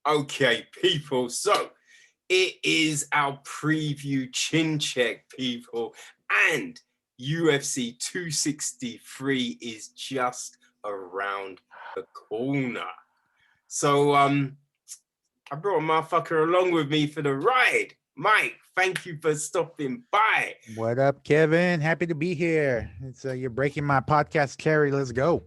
Okay, people. So it is our preview chin check, people. And UFC 263 is just around the corner. So I brought a motherfucker along with me for the ride. Mike, thank you for stopping by. What up, Kevin? Happy to be here. It's you're breaking my podcast cherry. Let's go.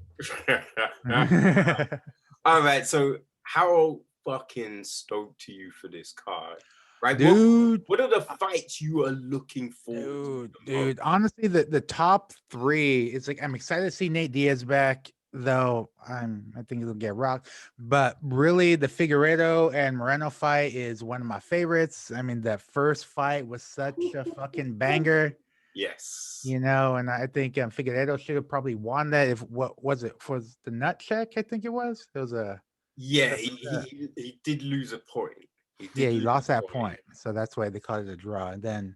All right, so how fucking stoked are you for this card? Right? dude, What are the fights you are looking forward to dude, the most? dude. Honestly, the top three. It's like I'm excited to see Nate Diaz back, though. I think he'll get rocked. But really, the Figueredo and Moreno fight is one of my favorites. I mean, that first fight was such a fucking banger. Yes. And I think Figueredo should have probably won that. If what was it for the nut check? I think it was. It was a Yeah, the, the- he did lose a point. He yeah, did he lose lost a that point. point, so that's why they called it a draw. And then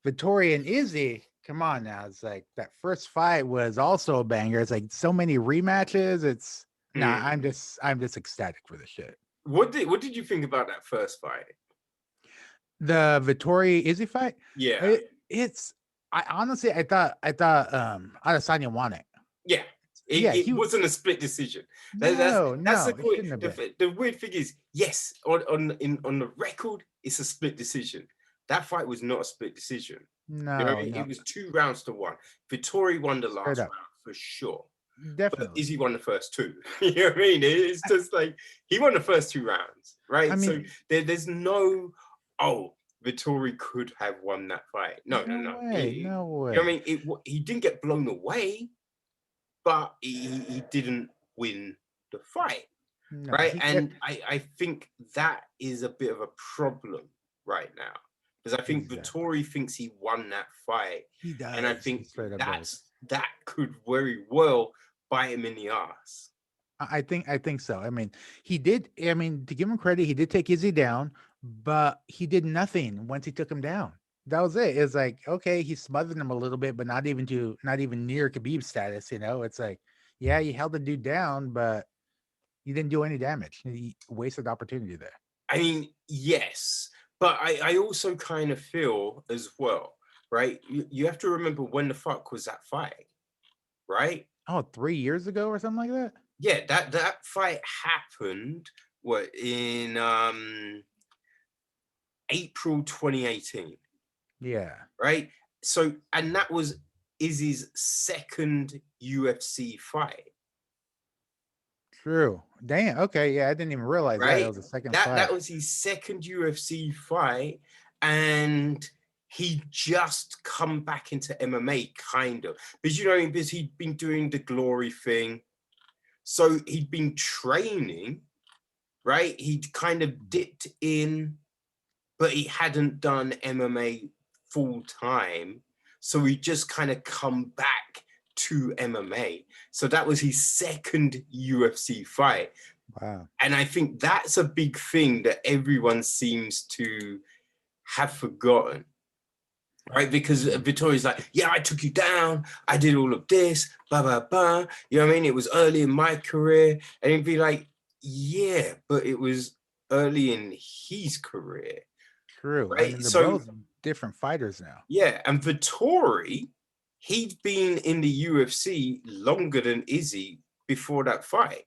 Vettori and Izzy, come on now, it's like that first fight was also a banger. It's like so many rematches. It's nah, Mm. I'm just ecstatic for the shit. What did you think about that first fight? The Vettori Izzy fight, Yeah. it's I honestly I thought Adesanya won it. Yeah. Yeah, It wasn't a split decision. That's no, it shouldn't have been. the weird thing is, yes, on the record, it's a split decision. That fight was not a split decision. You know what I No, mean? no, It was 2 rounds to 1. Vittori won the straight last up. round for sure. But Definitely. Izzy won the first two. You know what I mean? It's just like he won the first 2 rounds, I right? So mean, there's no, oh, Vittori could have won that fight. No, no, no no. way, no You know what I way. mean? He didn't get blown away, but he didn't win the fight, No, right? And I think that is a bit of a problem right now because I think exactly. Vittori thinks he won that fight, He and I does. He think straight up does. that could very well bite him in the ass. I think so. I mean, he did. I mean, to give him credit, he did take Izzy down, but he did nothing once he took him down. That was it. It's like, okay, he smothered him a little bit, but not even near Khabib status. It's like, yeah, you held the dude down, but you didn't do any damage. He wasted opportunity there. I mean, yes, but I also kind of feel as well, right? You have to remember when the fuck was that fight, right? Oh, 3 years ago or something like that. Yeah, that fight happened what in April 2018, Yeah. right? So and that was Izzy's second UFC fight, True. Damn. Okay. Yeah, I didn't even realize that. That right? was a second That fight. was his second UFC fight, and he just come back into MMA kind of because because he'd been doing the glory thing, so he'd been training, right? He'd kind of dipped in, but he hadn't done MMA full time. So he just kind of come back to MMA. So that was his second UFC fight. Wow. And I think that's a big thing that everyone seems to have forgotten, right? Because Vittoria's like, yeah, I took you down. I did all of this, blah, blah, blah. You know what I mean? It was early in my career. And he'd be like, yeah, but it was early in his career, True. I right? mean, they're So both different fighters now. yeah, and Vettori, he'd been in the UFC longer than Izzy before that fight,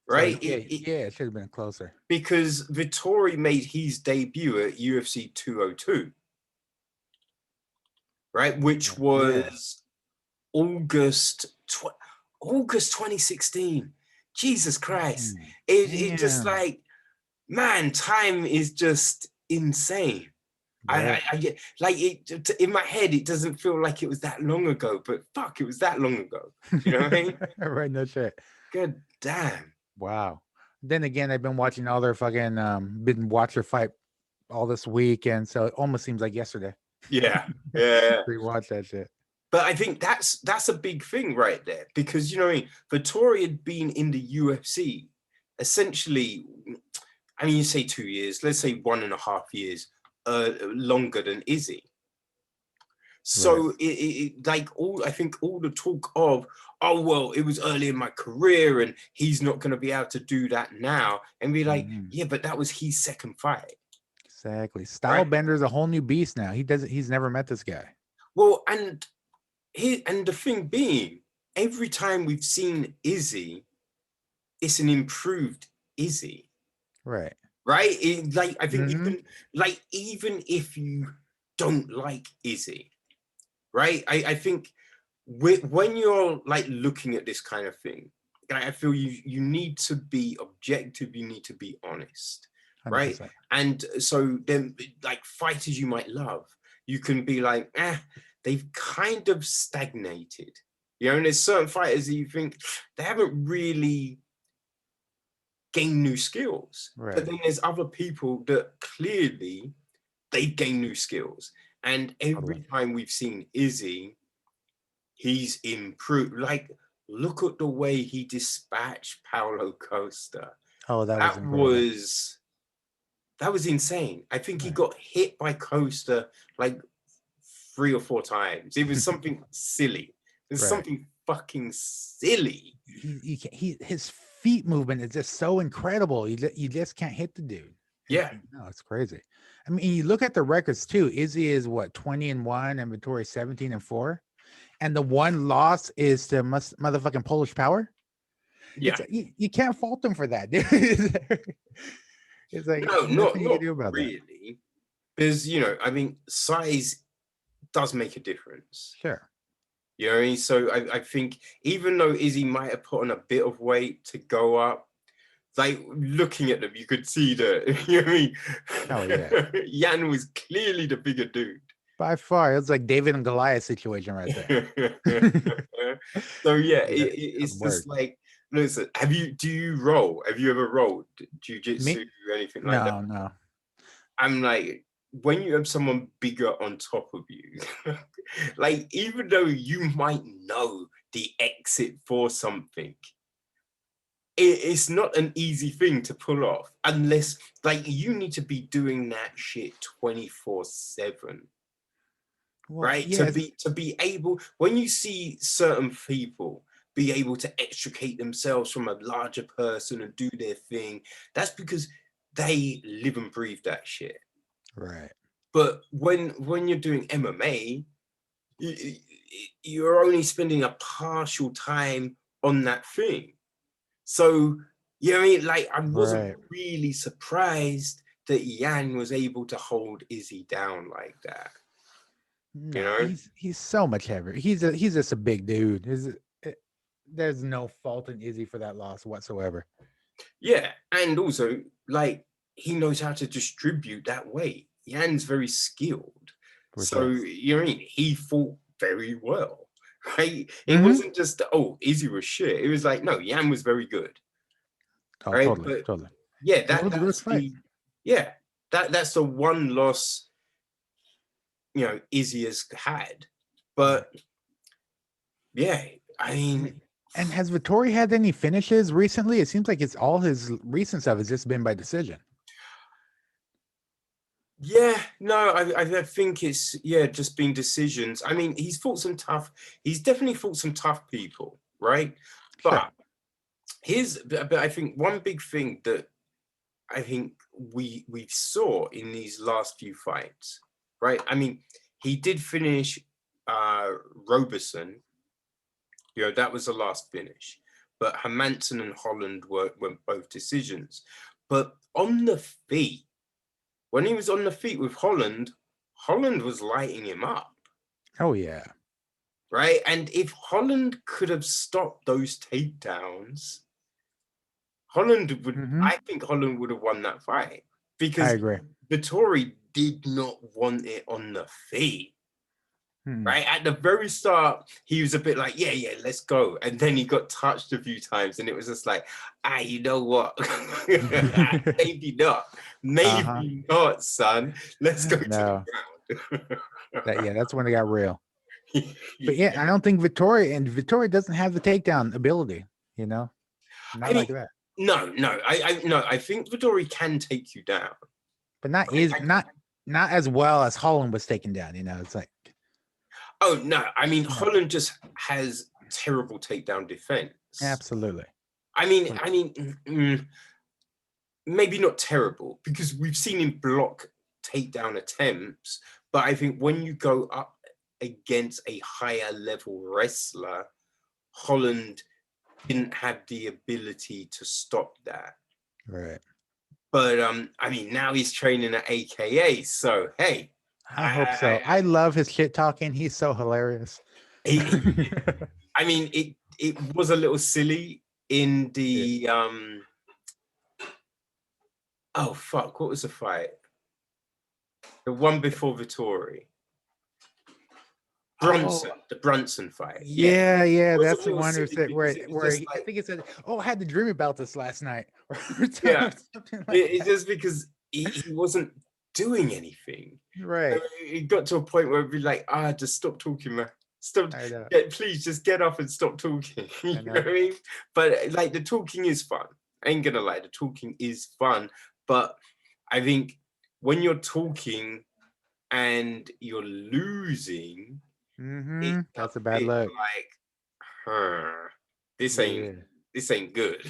So right? yeah, it should have been closer. Because Vettori made his debut at UFC 202, right? Which Yeah. was August August 2016. Jesus Christ. It just Damn. like, man, time is just insane. Right. I get like it in my head. It doesn't feel like it was that long ago, but fuck, it was that long ago. You know what I mean? Right. No shit. Good damn. Wow. Then again, I've been watching all their fucking been watch their fight all this week, and so it almost seems like yesterday. Yeah, yeah. Rewatch that shit. But I think that's a big thing right there because you know what I mean. Vittori had been in the UFC essentially. I mean, you say 2 years. Let's say 1.5 years longer than Izzy. Right. So like I think all the talk of, oh, well, it was early in my career and he's not going to be able to do that now. And be like, yeah, but that was his second fight. Exactly. Style Right? Bender's a whole new beast now. He's never met this guy. Well, and the thing being, every time we've seen Izzy, it's an improved Izzy. Right. Right? Like, I think even if you don't like Izzy, right? I think when you're like looking at this kind of thing, I feel you need to be objective, you need to be honest, 100%. right? And so then, like, fighters you might love, you can be like, they've kind of stagnated, you know, and there's certain fighters that you think they haven't really gained new skills, Right. but then there's other people that clearly they've gained new skills, and every time we've seen Izzy, he's improved. Like, look at the way he dispatched Paulo Costa. Oh, that was insane. I think he got hit by Costa like 3 or 4 times. It was something silly. It was something fucking silly. His feet movement is just so incredible. You just can't hit the dude. Yeah. No, it's crazy. I mean, you look at the records too. Izzy is what, 20-1, and Vettori 17-4. And the one loss is to motherfucking Polish Power. Yeah. You can't fault him for that, dude. It's like no, nothing you can do about really. that. Because, you know, I mean, size does make a difference. Sure. You know what I mean? So I think even though Izzy might have put on a bit of weight to go up, like, looking at them, you could see that, you know what I mean? Oh, yeah. Jan was clearly the bigger dude. By far. It's like David and Goliath situation right there. So, yeah, it's just like, listen, do you roll? Have you ever rolled jiu-jitsu or anything like that? No. I'm like, when you have someone bigger on top of you, like, even though you might know the exit for something, it's not an easy thing to pull off unless, like, you need to be doing that shit 24/7. Right? Yes. To be able, when you see certain people be able to extricate themselves from a larger person and do their thing, that's because they live and breathe that shit. Right. But when you're doing MMA, you're only spending a partial time on that thing. So, you know what I mean? Like, I wasn't really surprised that Yan was able to hold Izzy down like that. No, you know? he's so much heavier. He's just a big dude. There's no fault in Izzy for that loss whatsoever. Yeah, and also, like, he knows how to distribute that weight. Yan's very skilled. So, you know what I mean? He fought very well, right? It wasn't just, Izzy was shit. It was like, no, Yan was very good. Oh, right? Totally. Yeah, that's the one loss, you know, Izzy has had. But yeah, I mean, and has Vettori had any finishes recently? It seems like it's all his recent stuff has just been by decision. Yeah, no, I think it's just been decisions. I mean, he's definitely fought some tough people, right? But but I think one big thing that I think we saw in these last few fights, right? I mean, he did finish Roberson. You know, that was the last finish. But Hermanson and Holland were both decisions. But on the feet, when he was on the feet with Holland, Holland was lighting him up. Oh, yeah. Right? And if Holland could have stopped those takedowns, I think Holland would have won that fight. Because I agree. Vettori did not want it on the feet. Right? At the very start, he was a bit like, yeah, let's go. And then he got touched a few times and it was just like, you know what? Maybe not. Maybe not, son. Let's go to the ground. That's when it got real. But yeah, I don't think Vettori doesn't have the takedown ability, you know? Not like that. No. I think Vettori can take you down. But not as well as Holland was taken down, you know. It's like, oh no, I mean, Holland just has terrible takedown defense. Absolutely. I mean, maybe not terrible, because we've seen him block takedown attempts, but I think when you go up against a higher level wrestler, Holland didn't have the ability to stop that. Right. But I mean, now he's training at AKA, so hey, I hope so. I love his shit talking. He's so hilarious. I mean, it was a little silly in the oh fuck, what was the fight? The one before Vettori. The Brunson fight. Yeah, that's the little one silly where because it was just I like, think it said, "Oh, I had to dream about this last night." Or yeah, something like it's that. just because he wasn't doing anything. Right. It got to a point where it'd be like, just stop talking, man. Stop. I know. Please just get up and stop talking. You I know know. what I mean? But like, the talking is fun. I ain't gonna lie, the talking is fun. But I think when you're talking and you're losing, it's That's a a bad bit look. like, this ain't good.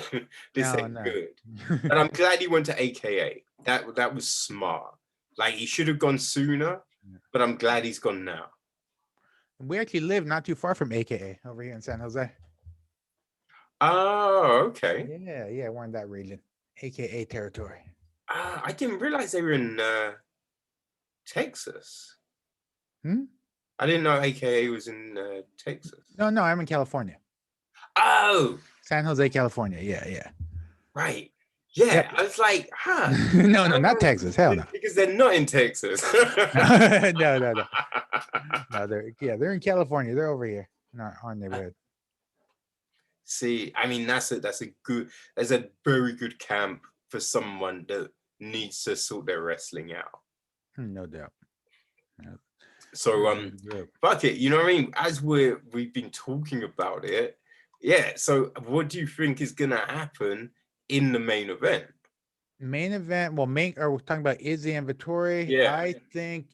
This No, ain't no. good. But I'm glad he went to AKA. That was smart. Like, he should have gone sooner, but I'm glad he's gone now. We actually live not too far from AKA over here in San Jose. Oh, okay. Yeah, we're in that region, AKA territory. I didn't realize they were in Texas. I didn't know AKA was in Texas. No, I'm in California. Oh, San Jose, California. Yeah. Right. Yeah, yep. I was like, no, not Texas. Hell no. Because they're not in Texas. No. No, they're in California. They're over here in our neighborhood. See, I mean, that's a very good camp for someone that needs to sort their wrestling out. No doubt. No. So fuck it, you know what I mean? As we've been talking about it, yeah. So what do you think is gonna happen in the main event? Main event, well, we're talking about Izzy and Vettori. Yeah. I think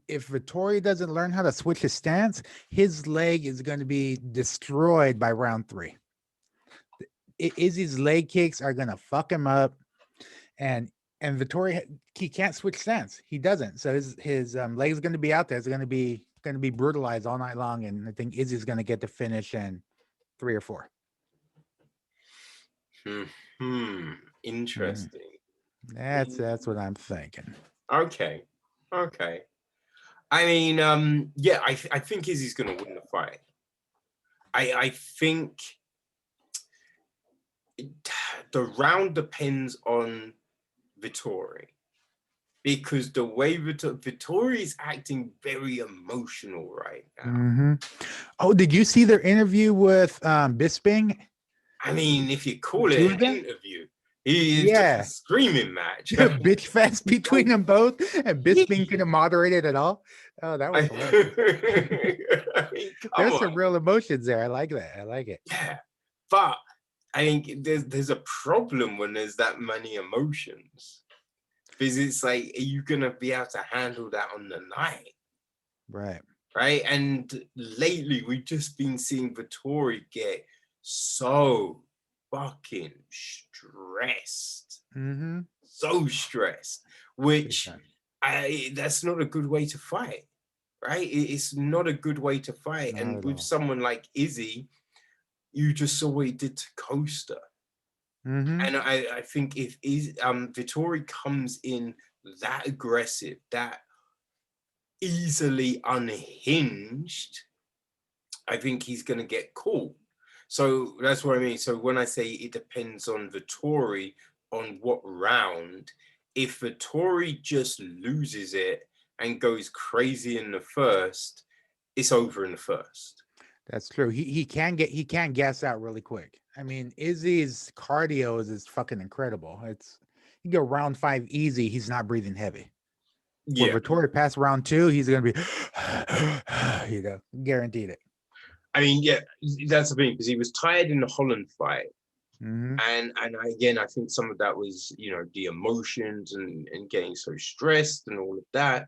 if Vettori doesn't learn how to switch his stance, his leg is going to be destroyed by round 3. Izzy's leg kicks are going to fuck him up, and Vettori, he can't switch stance. He doesn't. So his leg is going to be out there. It's going to be brutalized all night long, and I think Izzy's going to get the finish in 3 or 4. Interesting. That's what I'm thinking. Okay. I mean, yeah, I think Izzy's gonna win the fight. I think the round depends on Vettori, because the way Vettori is acting very emotional right now. Oh, did you see their interview with Bisping? I mean, if you call it an interview, it's just a screaming match. Bitch fest between them both, and Bisping couldn't moderate it at all. Oh, that was hilarious. I mean, there's some real emotions there. I like that. I like it. Yeah, but I think there's a problem when there's that many emotions, because it's like, are you gonna be able to handle that on the night? Right. And lately we've just been seeing Vettori get so fucking stressed, so stressed, which that's not a good way to fight, right? It's not a good way to fight. And with someone like Izzy, you just saw what he did to Costa. And I think if Vettori comes in that aggressive, that easily unhinged, I think he's going to get caught. So that's what I mean. So when I say it depends on Vettori on what round, if Vettori just loses it and goes crazy in the first, it's over in the first. That's true. He can gas out really quick. I mean, Izzy's cardio is fucking incredible. You go round 5 easy, he's not breathing heavy. Yeah. For Vettori past round 2, he's gonna be guaranteed it. I mean, yeah, that's the thing, because he was tired in the Holland fight. And again, I think some of that was, the emotions and getting so stressed and all of that.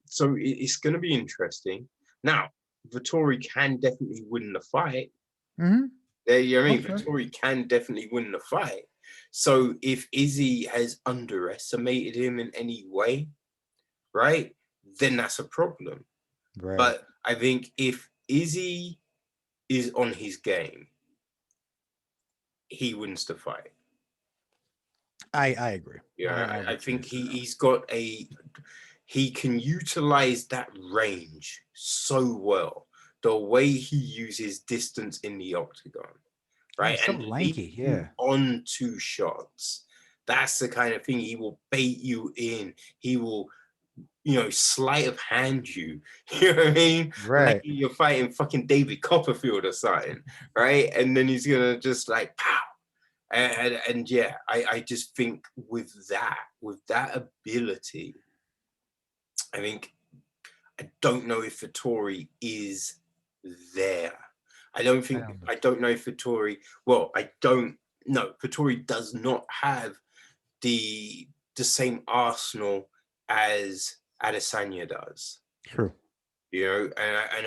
So it's going to be interesting. Now, Vettori can definitely win the fight. Mm-hmm. There, you know what I mean? Okay. Vettori can definitely win the fight. So if Izzy has underestimated him in any way, right, then that's a problem. Right. But I think if Izzy is on his game, he wins the fight. I agree. Yeah, I would say think so. he can utilize that range so well. The way he uses distance in the octagon, right? So And lanky, lead you yeah. on two shots. That's the kind of thing he will bait you in. He will, sleight of hand you. You know what I mean? Like Right. you're fighting fucking David Copperfield or something, right? And then he's gonna just like pow. And yeah, I just think with that ability, I don't know if Vettori is there. I don't know if Vettori. Well, I don't know. Vettori does not have the same arsenal as Adesanya does. True. And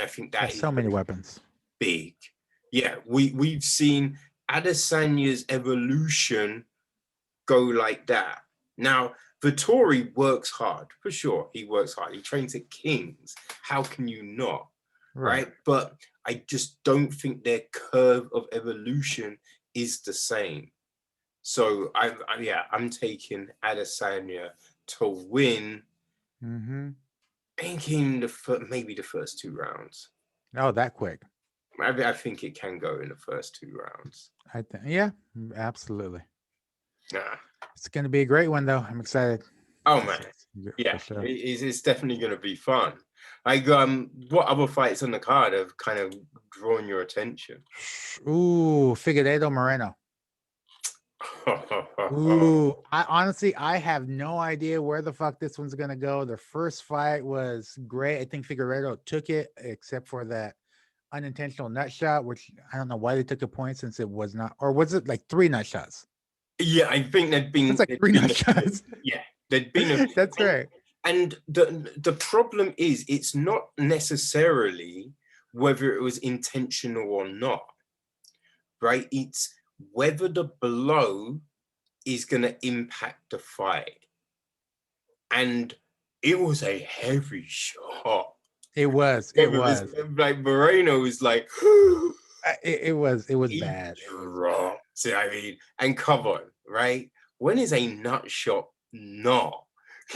I think that is so many weapons. big. Yeah, we've seen Adesanya's evolution go like that. Now, Vettori works hard, for sure. He works hard. He trains at King's. How can you not? Right? But I just don't think their curve of evolution is the same. So I'm taking Adesanya to win. Mm-hmm. Thinking maybe the first 2 rounds. Oh, that quick. I think it can go in the first 2 rounds. I think, yeah, absolutely. Nah. It's going to be a great one, though. I'm excited. Oh man, yeah, sure. it's definitely going to be fun. Like, what other fights on the card have kind of drawn your attention? Ooh, Figueiredo Moreno. Ooh, I have no idea where the fuck this one's gonna go. The first fight was great. I think Figueiredo took it, except for that unintentional nut shot, which I don't know why they took a point since it was not, or was it like 3 nut shots? Yeah, I think there'd been. It's like 3 nut shots. Yeah, there'd been a. That's right. And the problem is, it's not necessarily whether it was intentional or not, right? It's whether the blow is going to impact the fight. And it was a heavy shot. It was. Like Moreno was like, it was bad. Wrong. See, I mean, and come on, right? When is a nut shot not?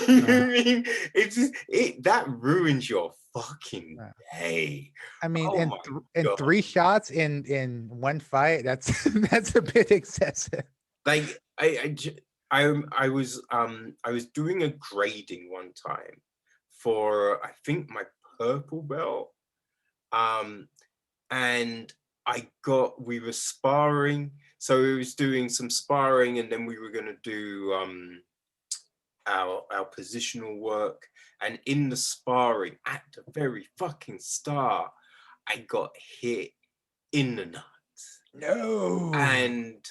You know what I mean? It's just that ruins your fucking day. I mean, Oh and 3 shots in one fight, that's that's a bit excessive. Like I was doing a grading one time for I think my purple belt. And we were sparring. So we was doing some sparring and then we were gonna do our positional work. And in the sparring, at the very fucking start, I got hit in the nuts. No. And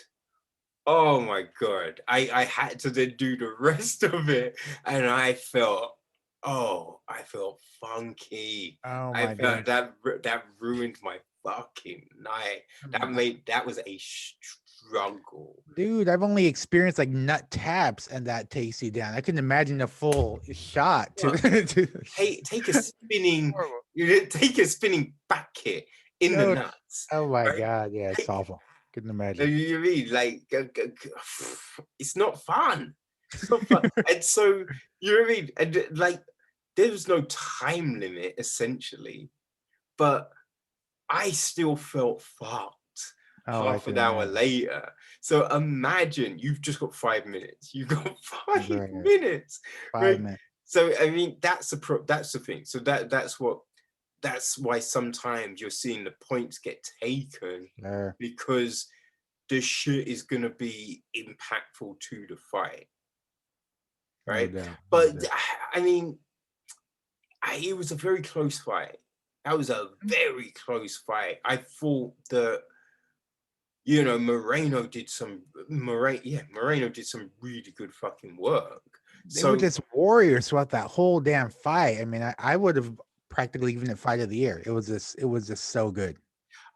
oh my God, I had to then do the rest of it. And I felt funky. Oh I my felt God. that ruined my fucking night. That was a struggle. Dude, I've only experienced like nut taps and that takes you down. I couldn't imagine a full shot to take a spinning back hit in the nuts. Oh my God, yeah, it's awful. Couldn't imagine. You mean like it's not fun. It's not fun. And so you know what I mean? And like there was no time limit essentially, but I still felt fucked half an hour later. So imagine you've just got 5 minutes. You've got 5 minutes. 5 minutes. So I mean that's the thing. So that's why sometimes you're seeing the points get taken because the shit is gonna be impactful to the fight. Right? But I mean it was a very close fight. That was a very close fight. I thought that Moreno did some really good fucking work. They were just warriors throughout that whole damn fight. I mean, I would have practically even a fight of the year. It was just so good.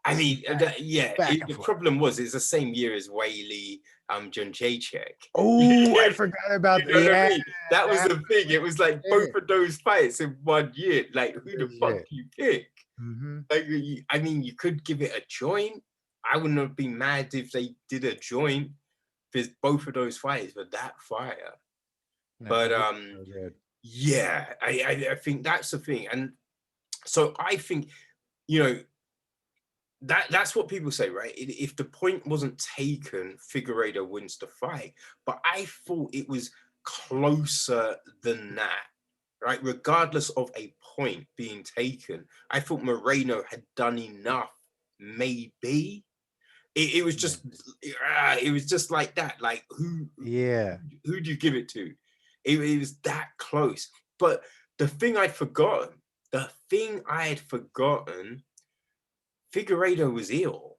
I mean, Back and the forth. problem was it's the same year as Whaley, John Jacek. Oh, I forgot about You that. know what I Yeah, mean? That was that the thing. It was like both shit. of those fights in 1 year. Like, who the Good fuck shit. do you pick? Mm-hmm. Like, I mean, you could give it a joint. I wouldn't have been mad if they did a joint because both of those fights were that fire. No, But so good. yeah, I think that's the thing. And so I think, you know, that's what people say, right? If the point wasn't taken, Figueiredo wins the fight. But I thought it was closer than that, right? Regardless of a point being taken, I thought Moreno had done enough. Maybe it was Yeah. just it was just like that. Like Yeah. who do you give it to? It was that close. But the thing I had forgotten, Figueiredo was ill.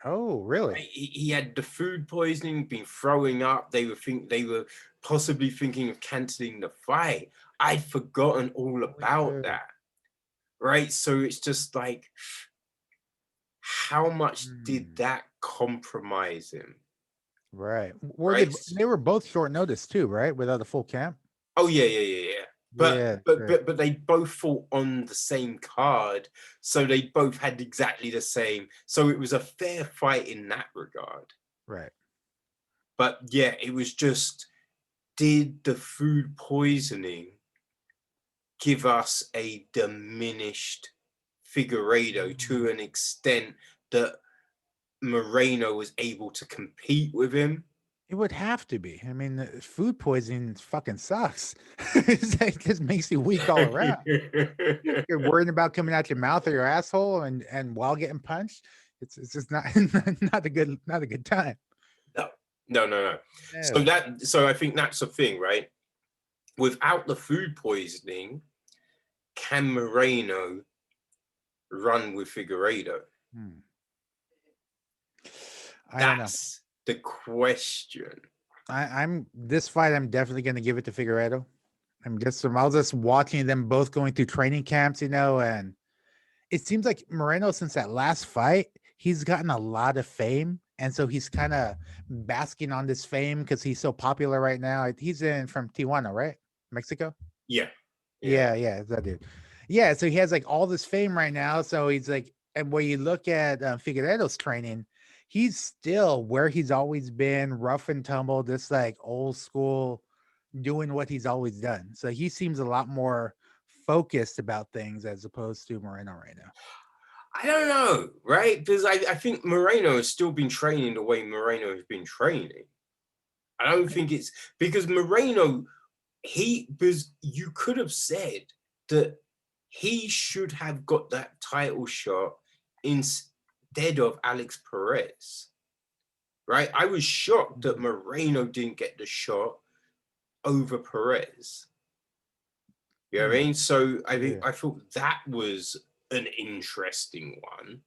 Oh, really? Right? He had the food poisoning, been throwing up. They were possibly thinking of canceling the fight. I'd forgotten all Holy about shit. that. Right. So it's just like, how much did Hmm. that compromise him? Right. Were they? Right. They were both short notice too, right? Without a full camp. Oh yeah. But Yeah. but Right. but but they both fought on the same card, so they both had exactly the same. So it was a fair fight in that regard. Right. But yeah, it was just, did the food poisoning give us a diminished Figueiredo to an extent that Moreno was able to compete with him? It would have to be. I mean, food poisoning fucking sucks. It just makes you weak all around. You're worrying about coming out your mouth or your asshole, and while getting punched, it's just not not a good time. No. No. So I think that's the thing, right? Without the food poisoning, can Moreno run with Figueiredo? Hmm. I don't know. That's the question. I'm this fight. I'm definitely going to give it to Figueredo. I was just watching them both going through training camps, and it seems like Moreno, since that last fight, he's gotten a lot of fame, and so he's kind of basking on this fame because he's so popular right now. He's in from Tijuana, right? Mexico. Yeah. Yeah, that dude. Yeah, so he has like all this fame right now. So he's like, and when you look at Figueredo's training, he's still where he's always been, rough and tumble, just like old school, doing what he's always done. So he seems a lot more focused about things as opposed to Moreno right now. I don't know, right? Because I think Moreno has still been training the way Moreno has been training. I don't think it's because Moreno, because you could have said that he should have got that title shot instead of Alex Perez, right? I was shocked that Moreno didn't get the shot over Perez. You know what I Hmm. mean? So Yeah. I thought that was an interesting one.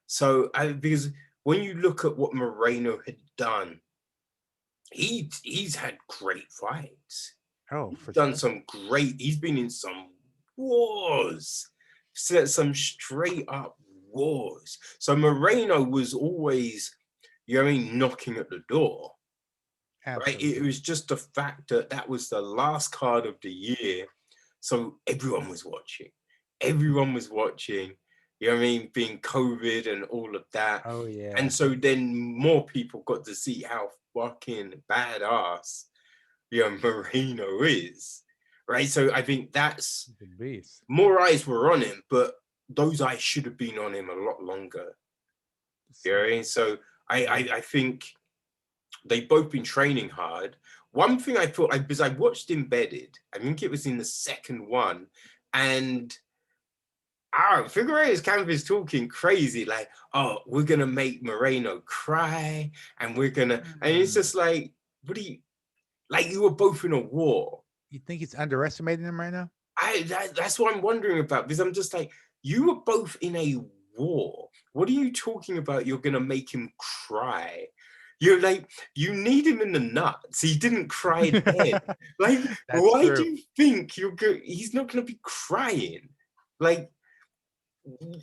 So because when you look at what Moreno had done, he's had great fights. Oh, He's for done sure. some great. He's been in some wars, set some straight up wars. So Moreno was always, you know what I mean, knocking at the door. Right? It Absolutely. was just the fact that that was the last card of the year, so everyone was watching. Everyone was watching. You know what I mean? Being COVID and all of that. Oh And yeah. so then more people got to see how fucking badass, you know, Moreno is. Right. So I think that's, He's a beast. more eyes were on him, but those eyes should have been on him a lot longer. You know what I mean? So I think they've both been training hard. One thing I thought, because I watched Embedded, I think it was in the second one, and Figueroa's camp is talking crazy, like, oh, we're gonna make Moreno cry, and and it's Hmm. just like, what do you, like, you were both in a war. You think he's underestimating him right now? That's what I'm wondering about, because I'm just like, you were both in a war. What are you talking about? You're gonna make him cry. You're like, you need him in the nuts. He didn't cry then. Like, That's why do true. you think he's not going to be crying? Like,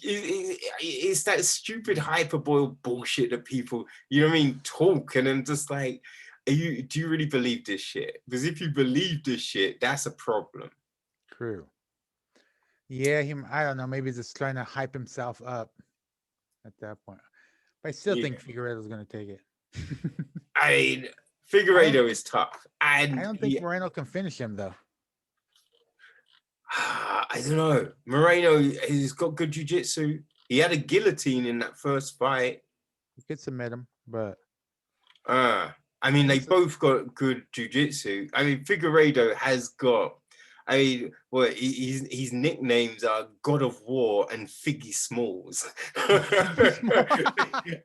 it's that stupid hyperbole bullshit that people, you know what I mean, talk, and I'm just like, do you really believe this shit? Because if you believe this shit, that's a problem. True. Yeah, I don't know. Maybe he's just trying to hype himself up at that point. But I still Yeah. think Figueredo's going to take it. I mean, I don't. Figueiredo is tough, I and don't think Moreno can finish him though. I don't know. Moreno, he's got good jiu-jitsu. He had a guillotine in that first fight. He could submit him, but I mean, they both got good jiu-jitsu. I mean, Figueiredo has got, I mean, well, his nicknames are God of War and Figgy Smalls. Figgy Smalls.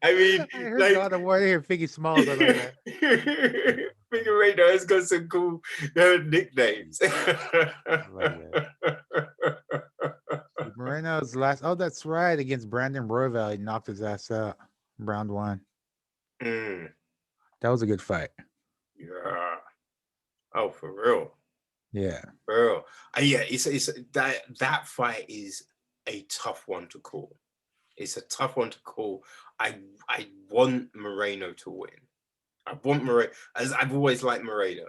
I mean, I heard like, God of War here, Figgy Smalls. I like that. Figueiredo has got some cool nicknames. I like that. Moreno's last. Oh, that's right. Against Brandon Royval, he knocked his ass out. Round 1. Mm, That was a good fight. yeah. Oh, for real. Yeah. For real. Yeah, it's that fight is a tough one to call. It's a tough one to call. I want Moreno to win. I want Moreno, as I've always liked Moreno.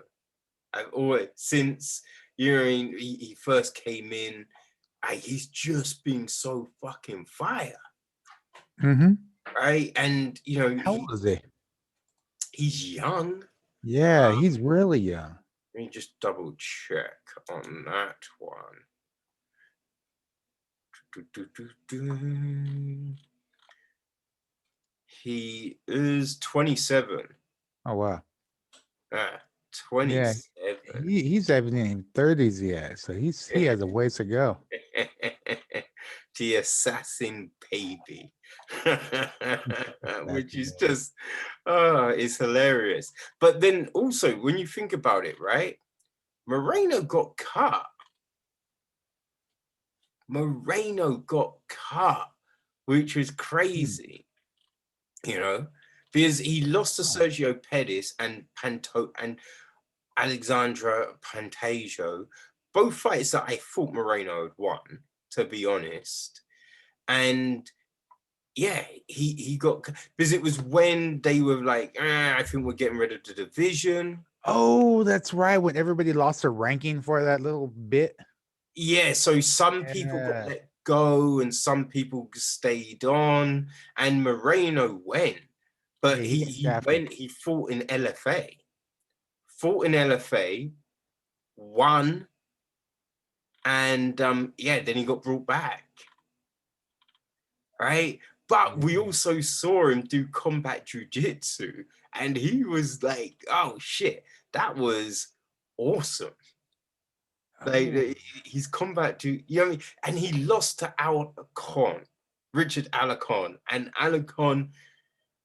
I've always, since, you know, he first came in, he's just been so fucking fire. Mm-hmm. Right? And, you know, How old is he? he's young. Yeah, he's really young. Let me just double check on that one. He is 27. Oh wow. 27. Yeah, he's even in 30s yet, so he has a ways to go. The assassin baby. Which is Baby. just, it's hilarious. But then also, when you think about it, right? Moreno got cut. Which was crazy, you know, because he lost to Sergio Pettis and Alexandra Pantaggio, both fights that I thought Moreno had won, to be honest. And yeah, he got, because it was when they were like, I think we're getting rid of the division. Oh, that's right. When everybody lost their ranking for that little bit. Yeah, so some people got let go and some people stayed on, and Moreno went. But he went, he fought in LFA. Won, and yeah, then he got brought back. Right? But we also saw him do combat jiu-jitsu, and he was like, oh shit, that was awesome. Like, he's combat to, you know what I mean? And he lost to Richard Alacon, and Alacon,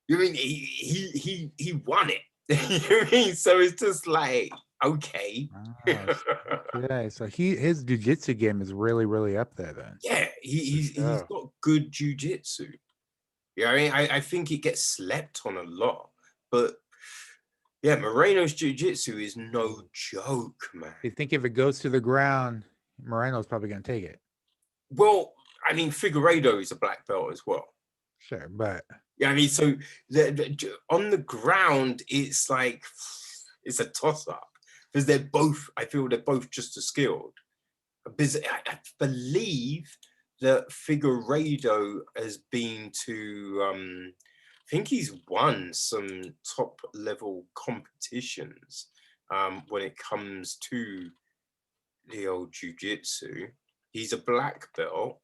you mean he won it. You know what I mean? So it's just like, okay. Yeah, so his jiu-jitsu game is really, really up there then. Yeah, he's got good jiu-jitsu. Yeah, I mean, I think it gets slept on a lot, but yeah, Moreno's jiu-jitsu is no joke, man. You think if it goes to the ground, Moreno's probably going to take it? Well, I mean, Figueiredo is a black belt as well. Sure, but yeah, I mean, so on the ground, it's like, it's a toss-up because I feel they're both just as skilled. Because I believe that Figueiredo has been to, I think he's won some top level competitions when it comes to the old jiu-jitsu. He's a black belt.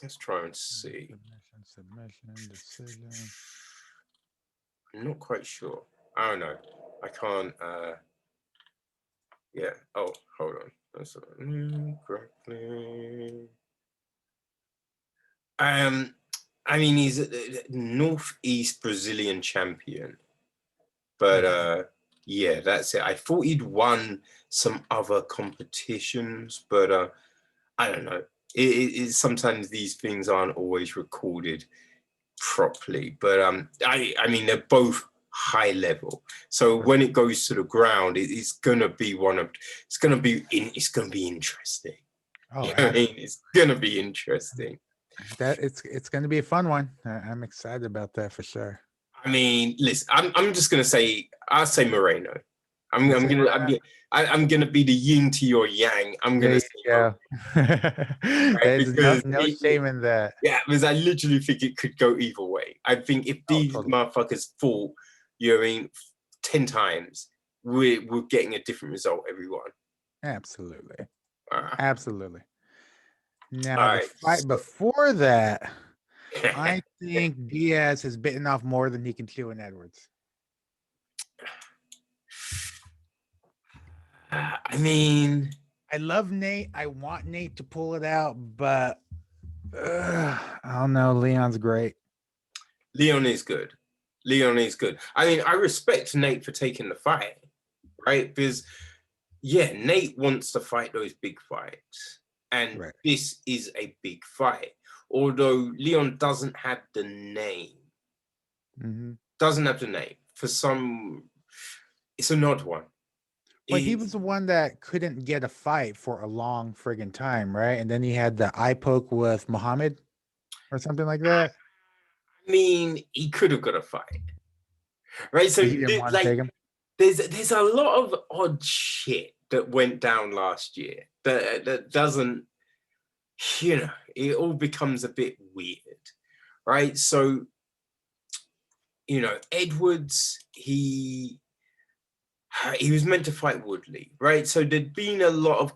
Let's try and see. Submission, decision. I'm not quite sure. I don't know. I can't. Yeah. Oh, hold on. That's I mean, he's a Northeast Brazilian champion, but yeah, that's it. I thought he'd won some other competitions, but I don't know. Sometimes these things aren't always recorded properly. But I mean, they're both high level. So when it goes to the ground, it's gonna be it's gonna be interesting. Oh, I mean, it's gonna be interesting. that it's going to be a fun one. I'm excited about that for sure. I mean, listen, I'm just gonna say, I'll say Moreno. I'm gonna be the yin to your yang. I'm There gonna you say go. right? There's Because no shame in that. yeah, because I literally think it could go either way. I think if Oh, these totally. motherfuckers fought, you know what I mean, 10 times, we're getting a different result, everyone. Absolutely. Uh, Absolutely. Now, all the right. fight before that, I think Diaz has bitten off more than he can chew in Edwards. I mean, I love Nate. I want Nate to pull it out, but I don't know. Leon's great. Leon is good. Leon is good. I mean, I respect Nate for taking the fight, right? Because, yeah, Nate wants to fight those big fights. And Right. this is a big fight. Although Leon doesn't have the name. Mm-hmm. Doesn't have the name. For some, it's an odd one. Well, he was the one that couldn't get a fight for a long friggin' time, right? And then he had the eye poke with Muhammad or something like that. I mean, he could have got a fight, right? So, But he didn't want to take him. there's a lot of odd shit that went down last year that doesn't, you know, it all becomes a bit weird, right? So, you know, Edwards, he was meant to fight Woodley, right? So there'd been a lot of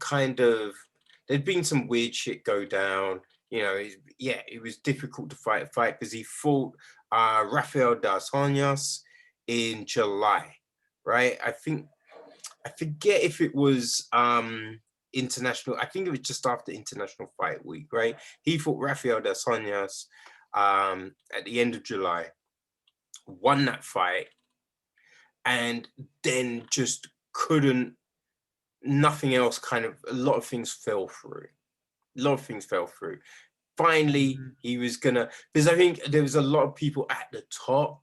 there'd been some weird shit go down. You know, it was difficult to fight because he fought Rafael das Anjos in July, right? I forget if it was international. I think it was just after International Fight Week, right? He fought Rafael das Anjos at the end of July, won that fight, and then just couldn't, nothing else a lot of things fell through. Finally, he was gonna, because I think there was a lot of people at the top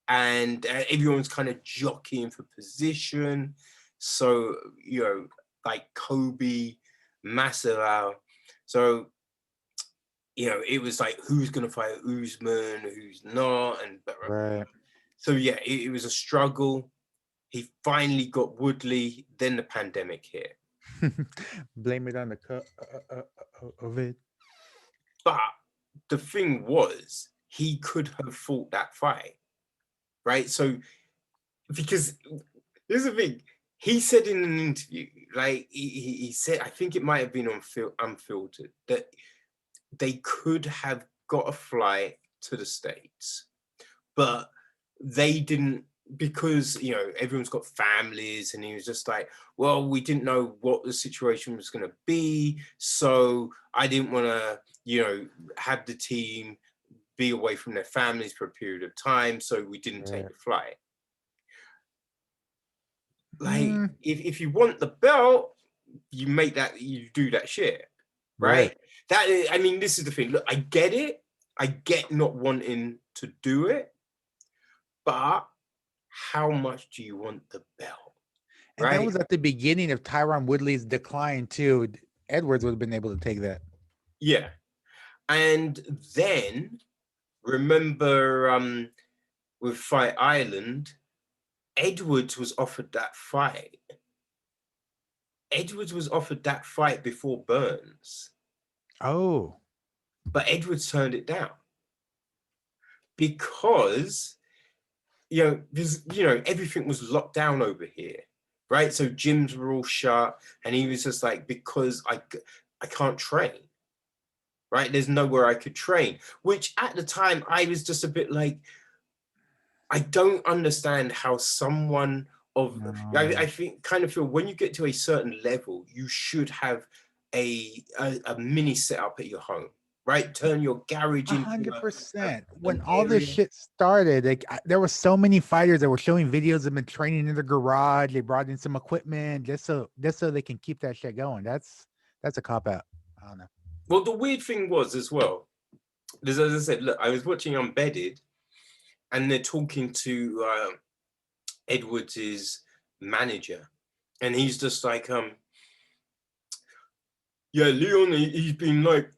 and everyone's kind of jockeying for position. So, you know, like Kobe, Masvidal. So, you know, it was like, who's going to fight Usman, who's not. And Right. so, yeah, it was a struggle. He finally got Woodley, then the pandemic hit. Blame it on the COVID. But the thing was, he could have fought that fight, right? So, because here's the thing, he said in an interview, like he said, I think it might have been on Unfiltered, that they could have got a flight to the States, but they didn't, because, you know, everyone's got families, and he was just like, well, we didn't know what the situation was going to be, so I didn't want to, you know, have the team be away from their families for a period of time, so we didn't take the flight. Like, if you want the belt, you do that shit, right? That is, I mean, this is the thing. Look, I get it. I get not wanting to do it, but how much do you want the belt? And right? that was at the beginning of Tyron Woodley's decline too. Edwards would have been able to take that. Yeah. And then remember with Fight Island, Edwards was offered that fight. Edwards was offered that fight before Burns. Oh. But Edwards turned it down. Because, you know, everything was locked down over here, right? So gyms were all shut, and he was just like, because I can't train, right? There's nowhere I could train, which at the time I was just a bit like, I don't understand how someone of, I think, kind of feel when you get to a certain level, you should have a mini setup at your home, right? Turn your garage into 100%. When all this shit started, like there were so many fighters that were showing videos of them training in their garage. They brought in some equipment just so they can keep that shit going. That's a cop out. I don't know. Well, the weird thing was as well, as I said, look, I was watching Embedded, and they're talking to Edwards's manager, and he's just like, yeah, Leon, he's been like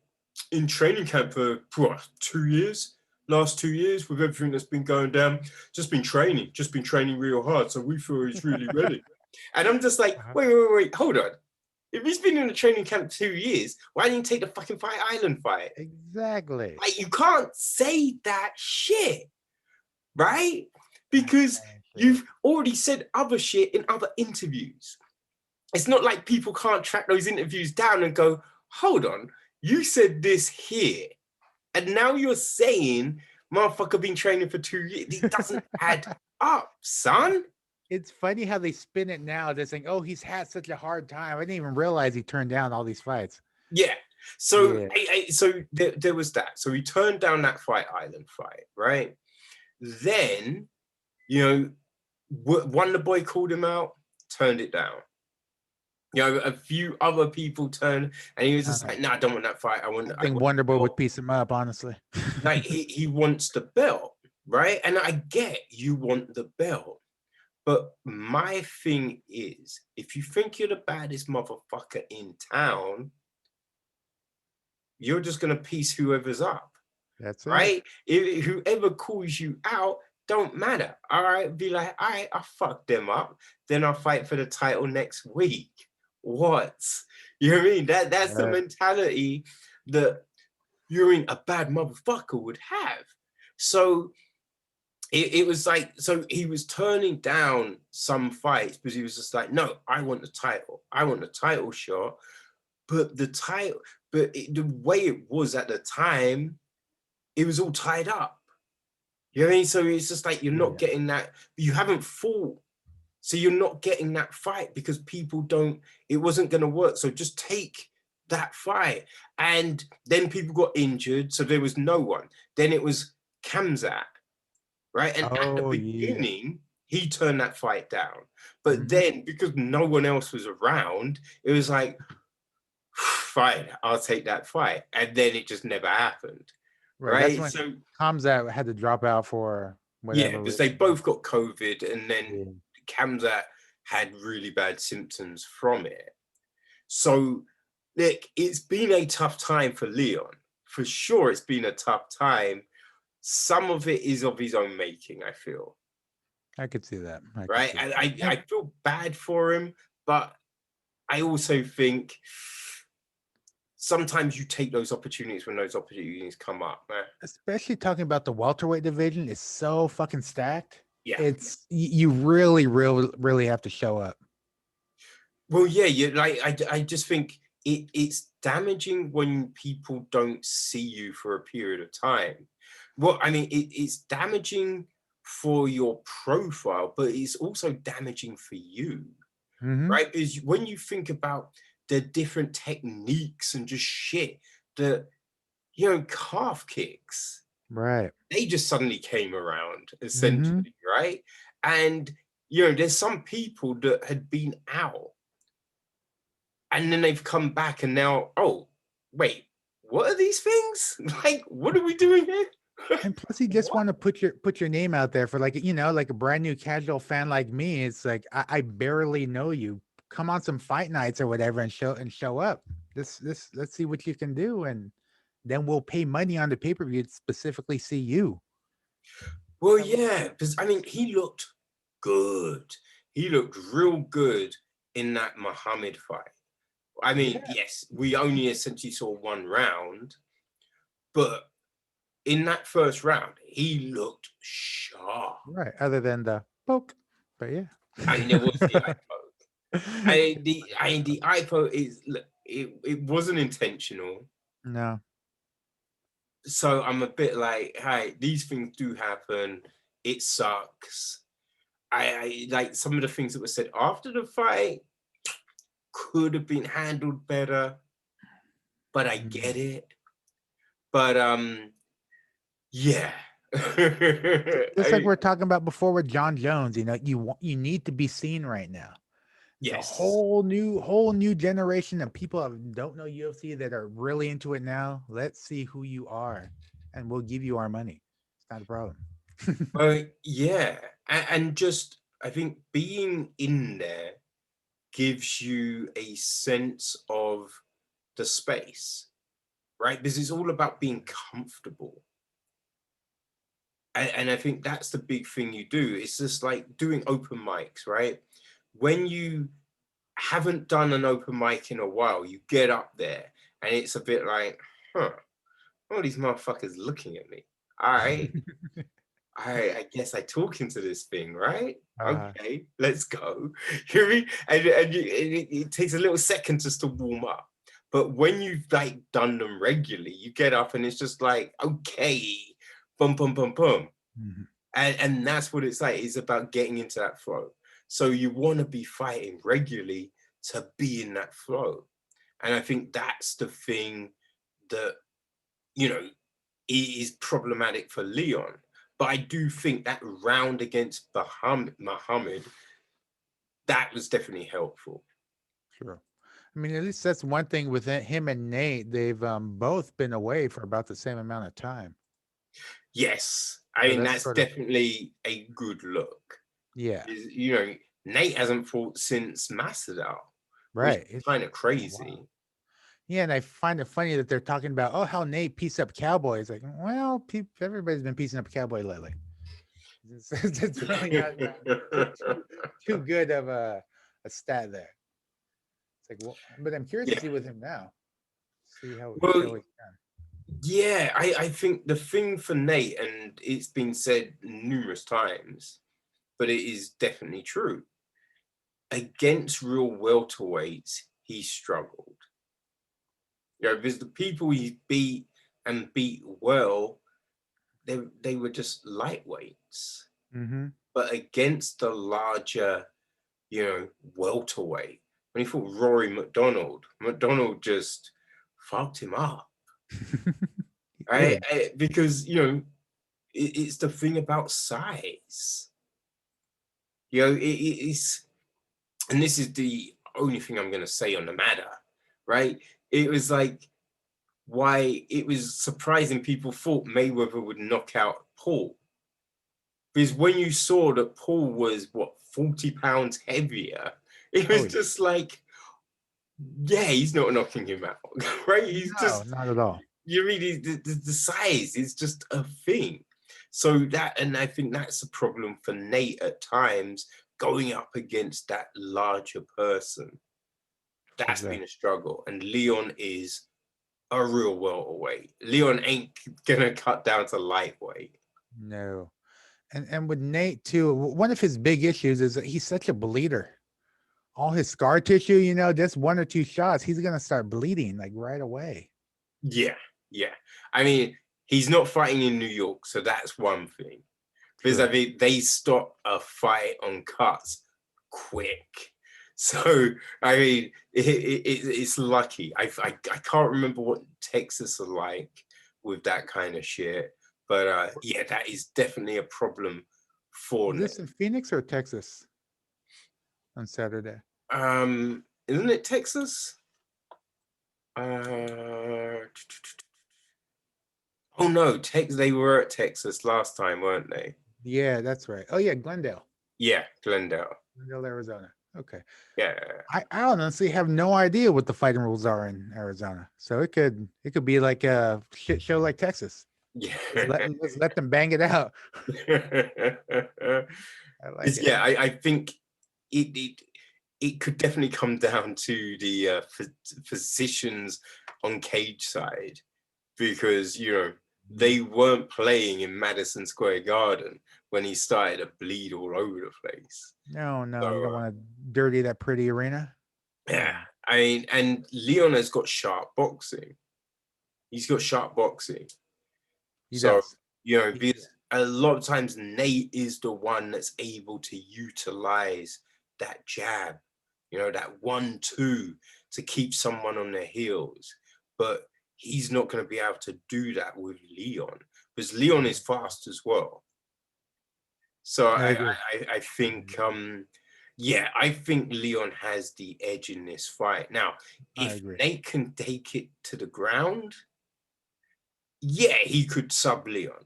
in training camp for what, 2 years. Last 2 years with everything that's been going down, just been training real hard. So we feel he's really ready. And I'm just like, wait, hold on. If he's been in a training camp 2 years, why didn't you take the fucking Fight Island fight? Exactly. Like, you can't say that shit, right? Because you've already said other shit in other interviews. It's not like people can't track those interviews down and go, hold on, you said this here, and now you're saying motherfucker been training for 2 years. It doesn't add up, son. It's funny how they spin it now. They're saying, "Oh, he's had such a hard time. I didn't even realize he turned down all these fights." Yeah. So, so there was that. So he turned down that Fight Island fight, right? Then, Wonder Boy called him out, turned it down. A few other people turned, and he was just like, "No, I don't want that fight. I think Wonder Boy would piece him up, honestly." Like he wants the belt, right? And I get you want the belt. But my thing is, if you think you're the baddest motherfucker in town, you're just going to piece whoever's up. That's right? If whoever calls you out, don't matter. All right, be like, all right, I'll fuck them up. Then I'll fight for the title next week. What? You know what I mean? That's the mentality that you're in a bad motherfucker would have. So it was like, so he was turning down some fights because he was just like, no, I want the title. I want the title shot. But the way it was at the time, it was all tied up. You know what I mean? So it's just like, you're not getting that, you haven't fought. So you're not getting that fight because it wasn't going to work. So just take that fight. And then people got injured. So there was no one. Then it was Khamzat. Right. And at the beginning, he turned that fight down. But then because no one else was around, it was like, fine, I'll take that fight. And then it just never happened. Right. So Khamzat had to drop out for whatever. Yeah, because they both got COVID, and then Khamzat had really bad symptoms from it. So, it's been a tough time for Leon. For sure, it's been a tough time. Some of it is of his own making, I feel. I could see that. Right? And I feel bad for him, but I also think sometimes you take those opportunities when those opportunities come up, man. Especially talking about the welterweight division is so fucking stacked. Yeah. It's, you really have to show up. Well, yeah, I just think it's damaging when people don't see you for a period of time. Well, I mean, it's damaging for your profile, but it's also damaging for you, right? Because when you think about the different techniques and just shit that, calf kicks, right? They just suddenly came around, essentially, right? And, there's some people that had been out and then they've come back and now, oh, wait, what are these things? Like, what are we doing here? And plus, you just want to put your name out there for like a brand new casual fan like me. It's like I barely know you. Come on some fight nights or whatever and show up. Let's see what you can do, and then we'll pay money on the pay-per-view to specifically see you. Well, yeah, because I mean, he looked good. He looked real good in that Muhammad fight. I mean, yes, we only essentially saw one round, but in that first round, he looked sharp. Right. Other than the poke, but yeah. I mean, there was the eye poke. The eye poke it wasn't intentional. No. So I'm a bit like, hey, these things do happen. It sucks. I like some of the things that were said after the fight could have been handled better, but I get it. But yeah. Just like we're talking about before with John Jones, you need to be seen right now. Yes. A whole new generation of people that don't know UFC that are really into it now. Let's see who you are. and we'll give you our money. It's not a problem. Yeah, and just I think being in there gives you a sense of the space, right? Because it's all about being comfortable. And I think that's the big thing you do. It's just like doing open mics, right? When you haven't done an open mic in a while, you get up there and it's a bit like, huh, all these motherfuckers looking at me. All right. I guess I talk into this thing, right? Uh, Okay, let's go. You know what I mean? It takes a little second just to warm up. But when you've like done them regularly, you get up and it's just like, okay, boom, boom, boom, boom. mhm. And that's what it's like. It's about getting into that flow. So you want to be fighting regularly to be in that flow. And I think that's the thing that, you know, is problematic for Leon. But I do think that round against Muhammad, that was definitely helpful. Sure. I mean, at least that's one thing with him and Nate. They've both been away for about the same amount of time. Yes. I So mean, that's that's sort of, definitely a good look. yeah, You know, Nate hasn't fought since Masvidal, which right. is It's kind of been a while. crazy. Yeah, and I find it funny that they're talking about, oh, how Nate pieced up Cowboys. Like, well, everybody's been piecing up Cowboy lately. It's really not too good of a stat there. It's like, well, but I'm curious to Yeah. see with him now. See Well, how he's done. yeah, I think the thing for Nate, and it's been said numerous times, but it is definitely true. Against real welterweights, he struggled. You know, because the people he beat and beat well, they were just lightweights. Mm-hmm. But against the larger, you know, welterweight, when he fought Rory McDonald, McDonald just fucked him up. He Right? did. Because you know, it's the thing about size. You know, it's, and this is the only thing I'm going to say on the matter, right? It was like why it was surprising people thought Mayweather would knock out Paul. Because when you saw that Paul was what 40 pounds heavier, it Oh was yeah. just like, yeah, he's not knocking him out, right? He's No, just, not at all. you really, the size is just a thing. So that, and I think that's a problem for Nate at times, going up against that larger person. That's been a Exactly. struggle. And Leon is a real welterweight. Leon ain't gonna cut down to lightweight. No. And with Nate too, one of his big issues is that he's such a bleeder. All his scar tissue, just one or two shots, he's gonna start bleeding like right away. Yeah, yeah. I mean, he's not fighting in New York, so that's one thing. Because I True. mean, they stop a fight on cuts quick. So I mean, it's lucky. I can't remember what Texas are like with that kind of shit, but yeah, that is definitely a problem for Was Nate. this in Phoenix or Texas on Saturday? Isn't it Texas? Uh, oh no, Tex. They were at Texas last time, weren't they? Yeah, that's right. Oh yeah, Glendale, Yeah, Glendale. Glendale, Arizona. Okay. Yeah. I honestly have no idea what the fighting rules are in Arizona. So it could be like a shit show like Texas. Yeah. Let's let them bang it out. I like it. Yeah, I think it, it it could definitely come down to the physicians on cage side because you know Mhm. they weren't playing in Madison Square Garden when he started to bleed all over the place. No, no, So you don't want to dirty that pretty arena. Come yeah, on. I mean, and Leon has got sharp boxing. He's got sharp boxing. He So, does. you know, He, because a lot of times Nate is the one that's able to utilize that jab, you know, that 1-2 to keep someone on their heels. But he's not going to be able to do that with Leon because Leon is fast as well. So I I, agree. I think, yeah, I think Leon has the edge in this fight. Now, I if agree. Nate can take it to the ground, yeah, he could sub Leon.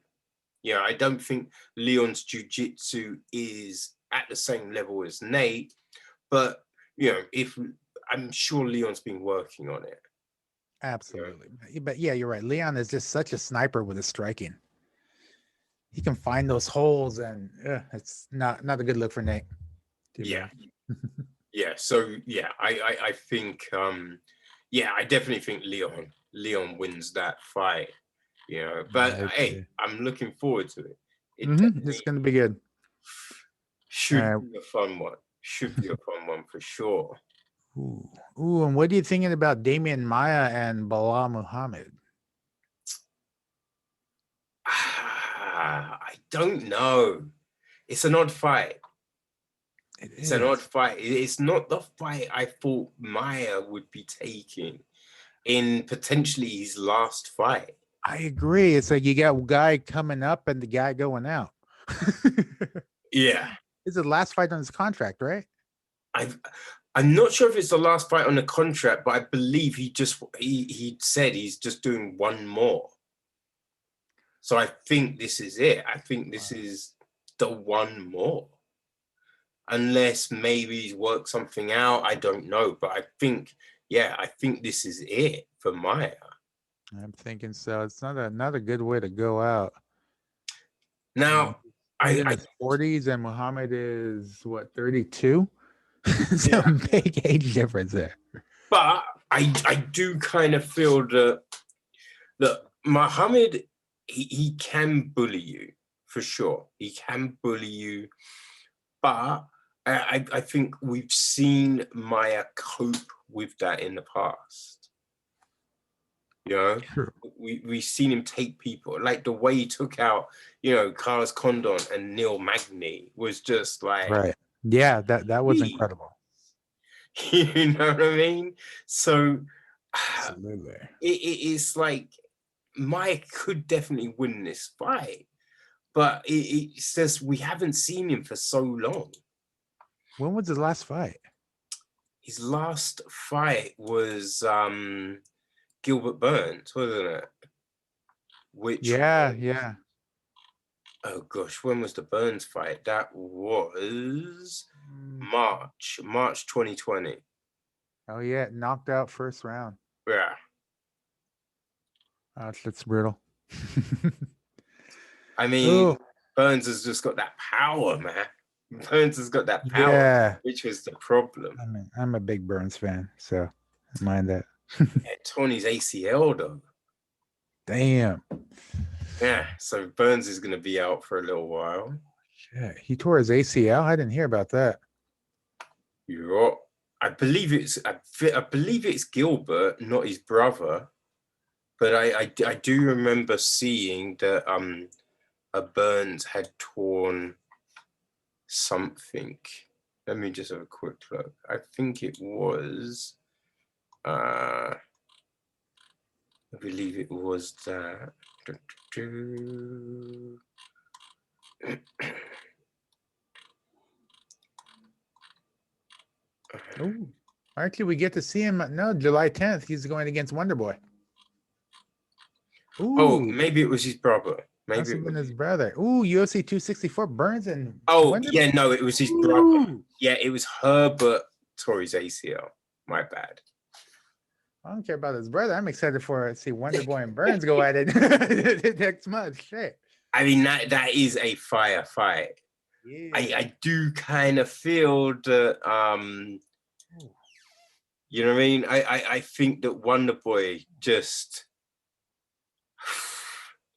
Yeah, I don't think Leon's jiu-jitsu is at the same level as Nate, but if I'm sure Leon's been working on it. Absolutely. But yeah, you're right. Leon is just such a sniper with his striking. He can find those holes, and it's not a good look for Nate. Too Yeah. bad. Yeah. So yeah, I think I definitely think Leon wins that fight. But hey, I'm looking forward to it. It It's definitely going to be good. should be a fun one. Should be a fun one for sure. Ooh, and what are you thinking about Damian Maya and Bilal Muhammad? I don't know. It's an odd fight. It's an odd fight. It's not the fight I thought Maya would be taking in potentially his last fight. I agree. It's like you got a guy coming up and the guy going out. Yeah. It's the last fight on his contract, right? I'm not sure if it's the last fight on the contract, but I believe he said he's just doing one more. So I think this is it. I think this is the one more. Unless maybe he's worked something out. I don't know. But I think this is it for Maya. I'm thinking so. It's not a good way to go out. Now, he's in I his 40s and Muhammad is what, 32? So big age difference there. but I do kind of feel that Muhammad he can bully you for sure. He can bully you, but I think we've seen Maya cope with that in the past. True. We've seen him take people, like the way he took out, Carlos Condon and Neil Magny was just like, right. Yeah, that was incredible. You know what I mean? So Absolutely. it's like Mike could definitely win this fight, but it's just we haven't seen him for so long. When was his last fight? His last fight was Gilbert Burns, wasn't it? Yeah. Oh gosh, when was the Burns fight? That was March 2020. Oh yeah, knocked out first round. Yeah. That's brutal. I mean, Burns has just got that power, man. Burns has got that power, which was the problem. I mean, I'm a big Burns fan, so I mind that. Torn his ACL though. Damn. Yeah, so Burns is going to be out for a little while. Shit, he tore his ACL. I didn't hear about that. Yeah, I believe it's Gilbert, not his brother. But I do remember seeing that a Burns had torn something. Let me just have a quick look. I think it was I believe it was that. Oh, actually, we get to see him. No, July 10th. He's going against Wonder Boy. Ooh, oh, maybe it was his brother. Must have been his brother. Ooh, UFC 264 Burns and Wonder Boy? No, it was his brother. Yeah, it was Herbert tore his ACL. My bad. I don't care about his brother. I'm excited for see Wonder Boy and Burns go at it next month. Shit. I mean that is a fire fight. Yeah. I do kind of feel that you know what I mean? I think that Wonder Boy just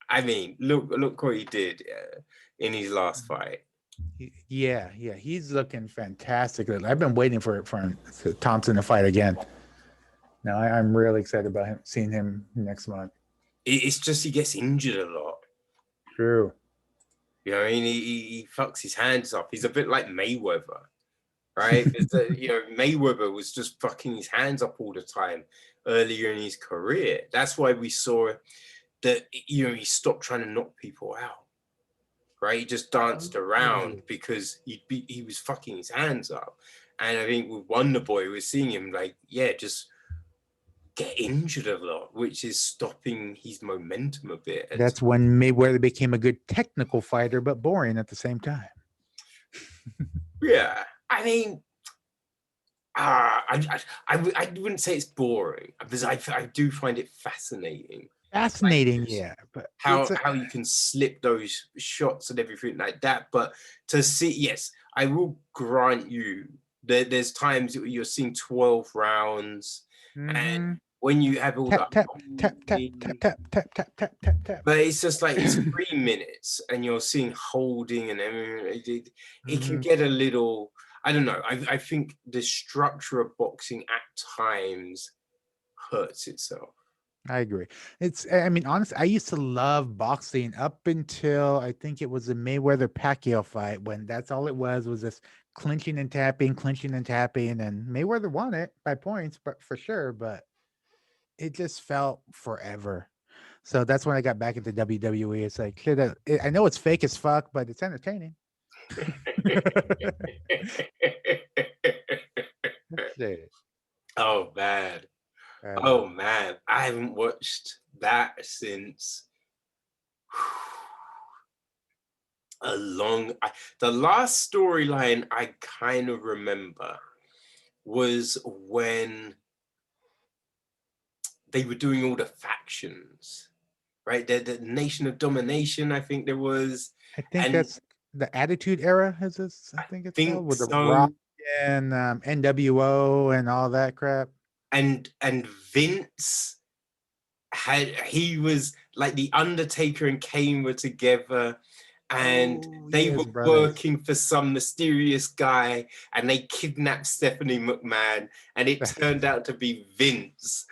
I mean, look what he did in his last fight. Yeah, he's looking fantastic. I've been waiting for Thompson to fight again. Now I'm really excited about seeing him next month. It's just he gets injured a lot. True. You know, I mean, he fucks his hands up. He's a bit like Mayweather, right? Mayweather was just fucking his hands up all the time earlier in his career. That's why we saw that, he stopped trying to knock people out, right? He just danced around because he was fucking his hands up. And I think with Wonder Boy, we're seeing him like, just get injured a lot, which is stopping his momentum a bit. That's when Mayweather became a good technical fighter, but boring at the same time. Yeah, I mean, I wouldn't say it's boring because I do find it fascinating. Fascinating, Like, yeah, but how you can slip those shots and everything like that. But to see, yes, I will grant you that there's times that you're seeing 12 rounds, and when you have all tap that, tap tap tap tap tap tap tap tap tap tap. but it's just like it's 3 minutes, and you're seeing holding and everything. It can get a little. I don't know. I think the structure of boxing at times hurts itself. I agree. I mean, honestly, I used to love boxing up until I think it was the Mayweather Pacquiao fight, when that's all it was just clinching and tapping, and Mayweather won it by points, but for sure. But it just felt forever. So that's when I got back into WWE. It's like, I know it's fake as fuck, but it's entertaining. Shit. Oh man. Oh man. I haven't watched that since the last storyline I kind of remember was when they were doing all the factions, right? The Nation of Domination, I think there was. I think And that's the Attitude Era. Is this? I I think it's called, think with the Rock so. and NWO and all that crap. And Vince he was like the Undertaker and Kane were together, and Oh, they were yes, brothers. working for some mysterious guy, and they kidnapped Stephanie McMahon, and it turned out to be Vince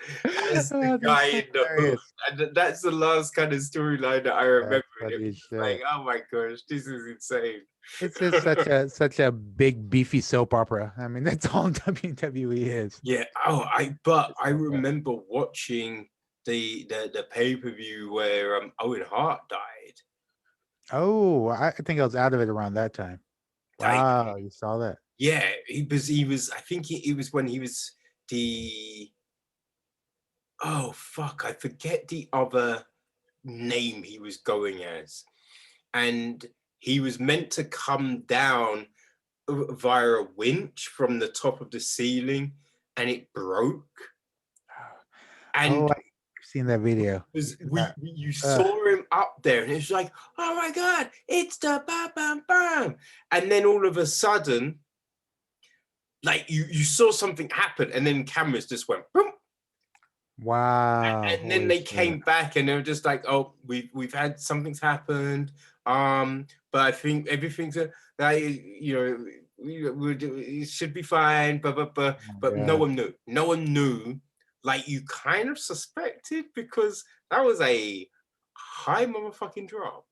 as the Oh, guy that's in the hood. hilarious. And that's the last kind of storyline that I remember. That's And it funny as was like, shit. oh my gosh, this is insane. It's just such a big beefy soap opera. I mean, that's all WWE is. Yeah. But It's I soap opera. remember watching the pay-per-view where Owen Hart died. Oh, I think I was out of it around that time. Like, Wow, you saw that? yeah, he was I think it was when he was the oh fuck, I forget the other name he was going as. And he was meant to come down via a winch from the top of the ceiling, and it broke. Oh, And I've seen that video. was Uh, you uh, saw him up there, and it's like, oh my god, it's the bam bam bam. And then all of a sudden, like you saw something happen, and then cameras just went boom. wow, And then holy they shit. came back, and they were just like, oh, we've had something's happened, but I think everything's it should be fine, Oh my but no God. one knew, like you kind of suspected, because that was a high motherfucking drop,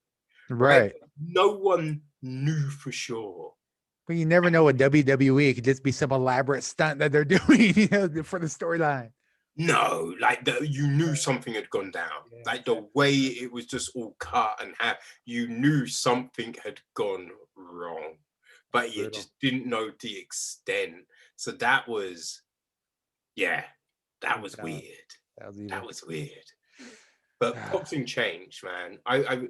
right? Right. No one knew for sure. But you never know with WWE. It could just be some elaborate stunt that they're doing, for the storyline. No, like you knew something had gone down. Yeah, Like the way it was just all cut and half, you knew something had gone wrong, that's but you brutal. just didn't know the extent. So that was, yeah, that was That, weird. that was That evil. was weird. But boxing changed, man. I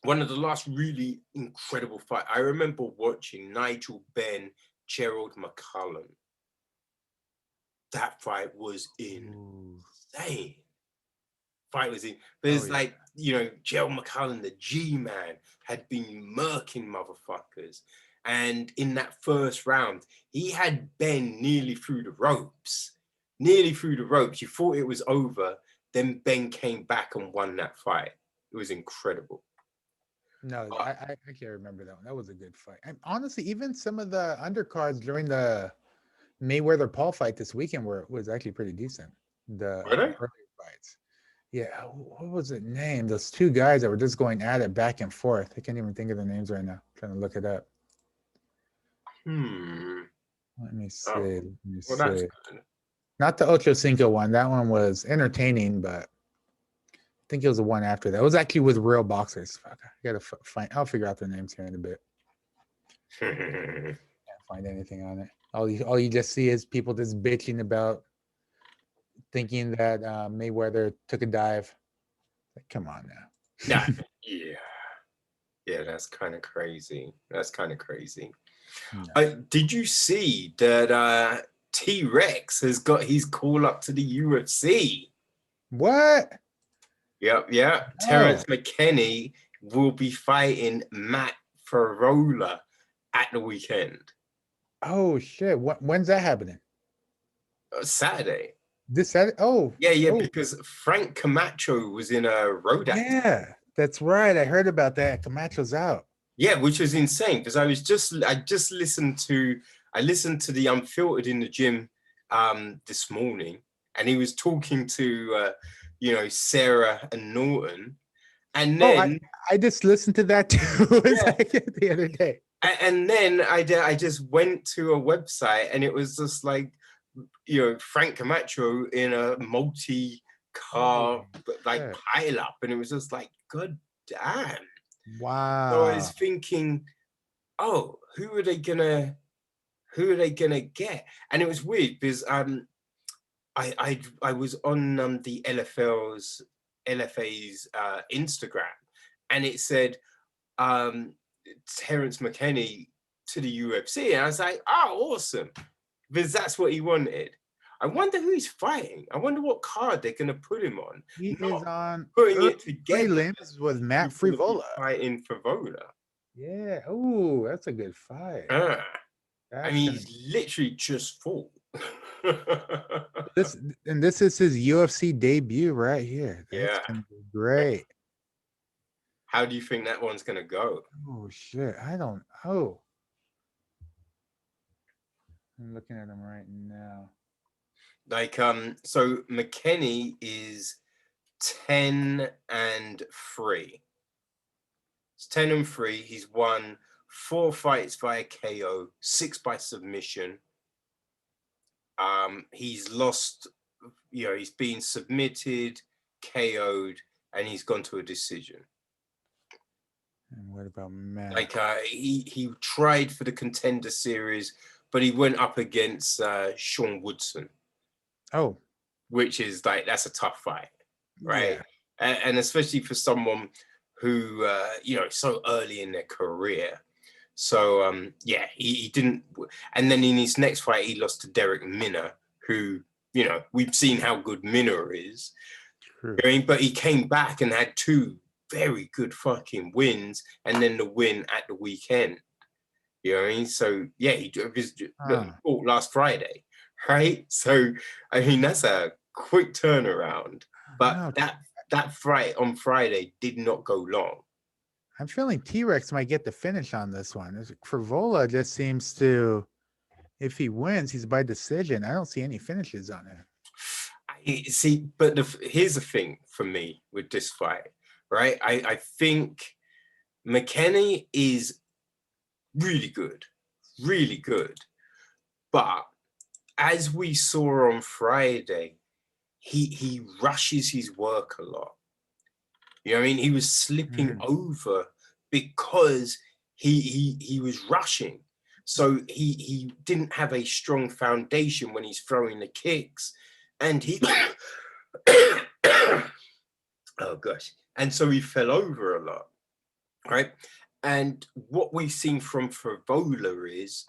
one of the last really incredible fight I remember watching, Nigel Benn, Gerald McCullum. That fight was Ooh. insane. Fight was in. But Oh it's yeah. like, Gerald McCullum, the G-man, had been murking motherfuckers. And in that first round, he had Ben nearly through the ropes. Nearly through the ropes. You thought it was over. Then Ben came back and won that fight. It was incredible. No, But I can't remember that one. That was a good fight. And honestly, even some of the undercards during the Mayweather Paul fight this weekend was actually pretty decent. The were they? earlier fights. Yeah, what was it named? Those two guys that were just going at it back and forth. I can't even think of the names right now. I'm trying to look it up. Hmm. Let me see. Oh, Let me well, that's see. good. Not the Ocho Cinco one. That one was entertaining, but I think it was the one after that. It was actually with real boxers. Fuck, I gotta find. I'll figure out their names here in a bit. Can't find anything on it. All you just see is people just bitching about thinking that Mayweather took a dive. Like, come on Yeah, now. yeah, that's kind of crazy. That's kind of crazy. No. Did you see that T-Rex has got his call up to the UFC? What? Yep. Oh, Terrence McKinney will be fighting Matt Farola at the weekend. oh shit. When's that happening? Saturday. This Saturday? Oh, Yeah, oh, because Frank Camacho was in a road accident. yeah. That's right. I heard about that. Camacho's out. Yeah, which was insane because I listened to the Unfiltered in the gym this morning, and he was talking to Sarah and Norton, and Oh, then I just listened to that too. It's yeah, like the other day. and then I just went to a website, and it was just like Frank Camacho in a multi-car Holy like shit. pile up, and it was just like, god damn. So I was Wow. thinking, oh, who are they gonna get? And it was weird because I was on the LFA's Instagram, and it said Terrence McKinney to the UFC, and I was like, oh, awesome, because that's what he wanted. I wonder who he's fighting. I wonder what card they're gonna put him on. He is Not on putting early it together prelims with Matt he's gonna be Frivola. fighting Favola. Yeah. Oh, that's a good fight. Ah, I That's mean, gonna he's literally just fought. this and this is his UFC debut right here. That's Yeah. gonna be great. How do you think that one's gonna go? Oh shit. I don't oh. I'm looking at him right now. Like, so McKenny is 10-3. It's 10-3. He's won 4 fights via KO, 6 by submission. He's lost, he's been submitted, KO'd, and he's gone to a decision. And what about Matt? Like he tried for the Contender Series, but he went up against Sean Woodson, Oh, which is like, that's a tough fight, right? yeah. And especially for someone who so early in their career. So yeah, he didn't. And then in his next fight, he lost to Derek Minner, who we've seen how good Minner is. True. I mean, but he came back and had 2 very good fucking wins, and then the win at the weekend. You know what I mean? So yeah, he fought last Friday, right? So I mean, that's a quick turnaround. But No, that fight on Friday did not go long. I'm feeling T-Rex might get the finish on this one. Frivola just seems to, if he wins, he's by decision. I don't see any finishes on it. I see, but here's the thing for me with this fight, right? I think McKenny is really good, really good. But as we saw on Friday, he rushes his work a lot. You know what I mean? He was slipping over because he was rushing. So he didn't have a strong foundation when he's throwing the kicks, and he oh gosh. And so he fell over a lot, right? And what we've seen from Favola is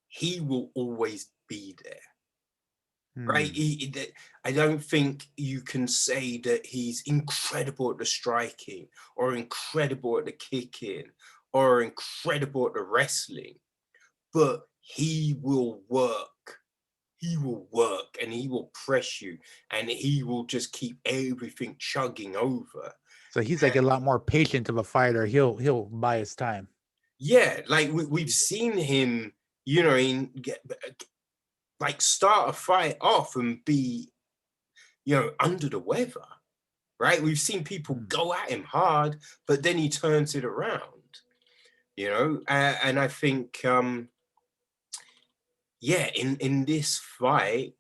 he will always be there, right? I don't think you can say that he's incredible at the striking or incredible at the kicking or incredible at the wrestling, but he will work. He will work and he will press you and he will just keep everything chugging over. So he's like a lot more patient of a fighter. He'll buy his time. Yeah, like we've seen him, like start a fight off and be, under the weather, right? We've seen people go at him hard, but then he turns it around, and I think, yeah, in this fight,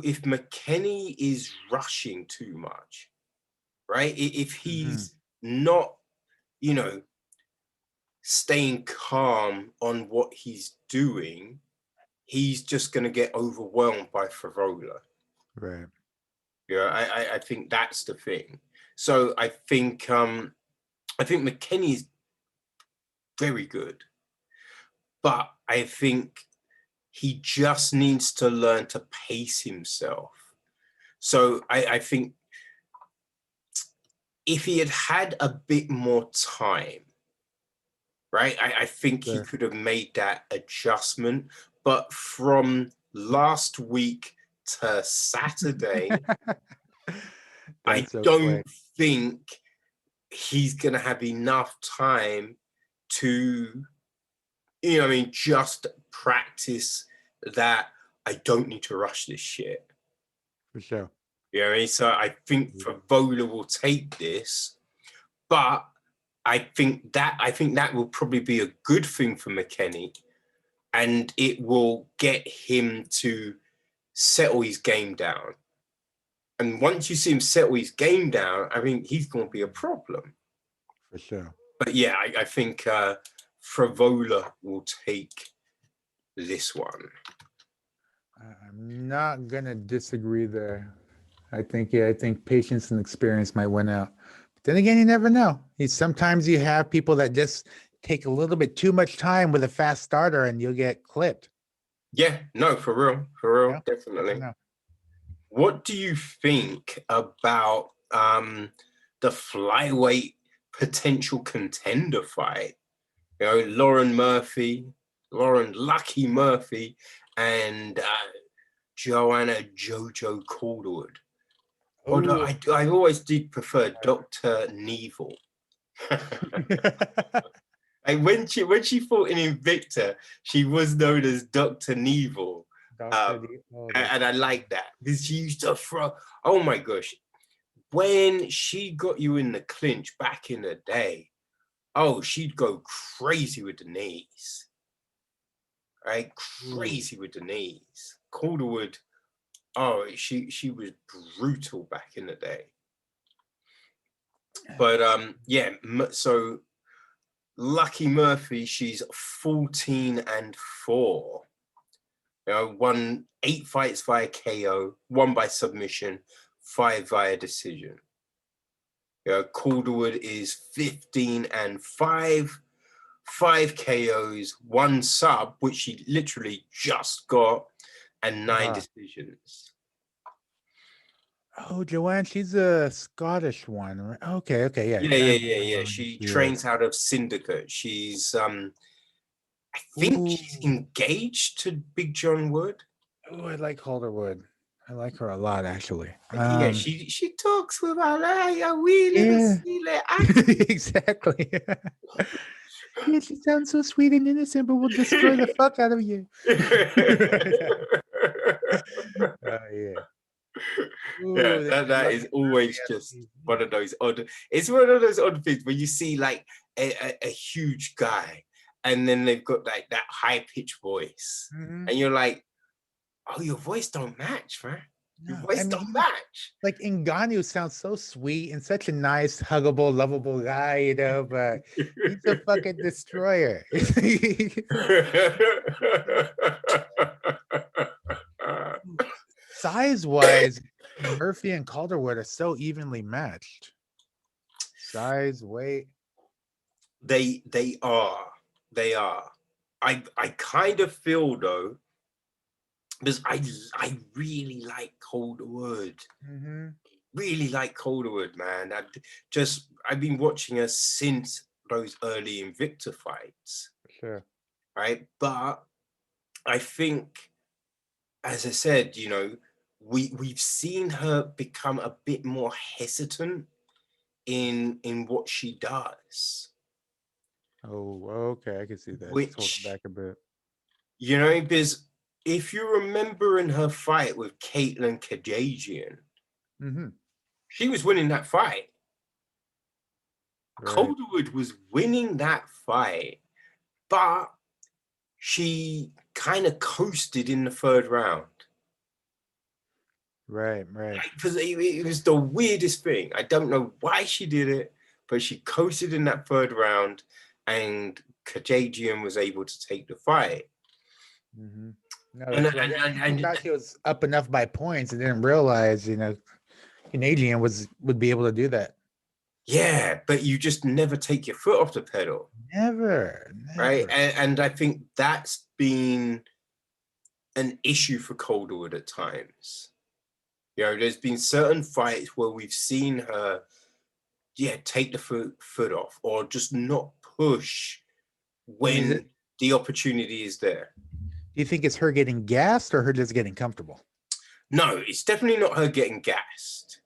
if McKenny is rushing too much, right? If he's not, staying calm on what he's doing, he's just going to get overwhelmed by Favola. Right. Yeah, I think that's the thing. So I think McKenny's very good, but I think he just needs to learn to pace himself. So I think if he had had a bit more time, right, I think he could have made that adjustment. But from last week to Saturday, I don't think he's going to have enough time to, just practice that I don't need to rush this shit. For sure. You know what I mean? So I think Favola will take this, but I think that will probably be a good thing for McKenny, and it will get him to settle his game down. And once you see him settle his game down, I think he's going to be a problem. For sure. But yeah, I think Favola will take this one. I'm not gonna disagree there. I think patience and experience might win out. But then again, you never know. Sometimes you have people that just take a little bit too much time with a fast starter, and you'll get clipped. Yeah, no, for real, yeah, definitely. What do you think about the flyweight potential contender fight? Lauren Lucky Murphy, and Joanna Jojo Calderwood. Although I always did prefer Dr. Neville. Like when she fought in Invicta, she was known as Dr. Neville. And I like that because she used to throw. Oh my gosh, when she got you in the clinch back in the day, she'd go crazy with the knees. Right, crazy with the knees. Calderwood, she was brutal back in the day. But yeah, so Lucky Murphy, she's 14-4. Won 8 fights via KO, 1 by submission, 5 via decision. Calderwood is 15-5, 5 KOs, 1 sub, which she literally just got, and 9 decisions. Oh, Joanne, she's a Scottish one, right? Okay, yeah. Yeah. She trains out of Syndicate. She's I think she's engaged to Big John Wood. Oh, I like Calderwood. I like her a lot, actually. Yeah, she talks with her like a wee little silly accent. Exactly. Yeah, she sounds so sweet and innocent, but we'll destroy the fuck out of you. Yeah. Ooh, yeah, that is always just one of those odd. It's one of those odd things where you see like a huge guy, and then they've got like that high pitched voice, and you're like, "Oh, your voice don't match, man. Your voice don't match." Like Ngannou sounds so sweet and such a nice, huggable, lovable guy, but he's a fucking destroyer. Size-wise, Murphy and Calderwood are so evenly matched. Size, weight. They are. I kind of feel though, because I really like Calderwood. Really like Calderwood, man. I've been watching her since those early Invicta fights. Sure. Right, but I think, as I said, we've seen her become a bit more hesitant in what she does. Oh, okay, I can see that. Which, hold back a bit. Because if you remember in her fight with Caitlin Kajagian, she was winning that fight. Right. Calderwood was winning that fight, but she kind of coasted in the 3rd round. Right. Because it was the weirdest thing. I don't know why she did it, but she coasted in that 3rd round, and Kajagian was able to take the fight. No, And, that's right. He thought he was up enough by points and didn't realize, Canadian would be able to do that. yeah, but you just never take your foot off the pedal, Never. right? And I think that's been an issue for Calderwood at times. There's been certain fights where we've seen her, take the foot off or just not push when the opportunity is there. Do you think it's her getting gassed or her just getting comfortable? No, it's definitely not her getting gassed,